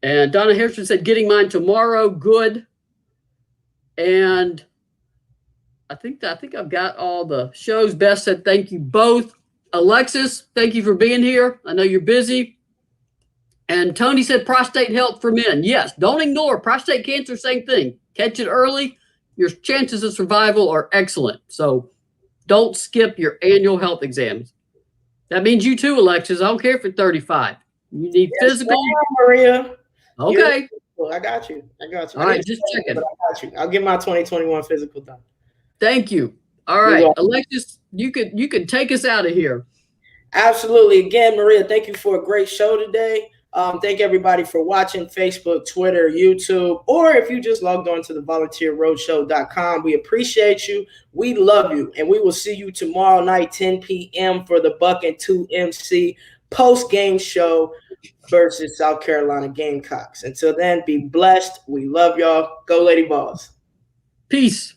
And Donna Harrison said, getting mine tomorrow. Good. And I think I've got all the shows. Beth said, thank you both. Alexis, thank you for being here. I know you're busy. And Tony said, prostate health for men. Yes, don't ignore prostate cancer, same thing. Catch it early. Your chances of survival are excellent. So don't skip your annual health exams. That means you too, Alexis. I don't care if you're 35. You need physical. Maria. Okay. I got you. All right, just checking. I got you. I'll get my 2021 physical done. Thank you. All right, Alexis, you could take us out of here. Absolutely. Again, Maria, thank you for a great show today. Thank everybody for watching Facebook, Twitter, YouTube, or if you just logged on to the volunteerroadshow.com. We appreciate you. We love you. And we will see you tomorrow night, 10 p.m. for the Buck and 2 MC post-game show versus South Carolina Gamecocks. Until then, be blessed. We love y'all. Go Lady Vols. Peace.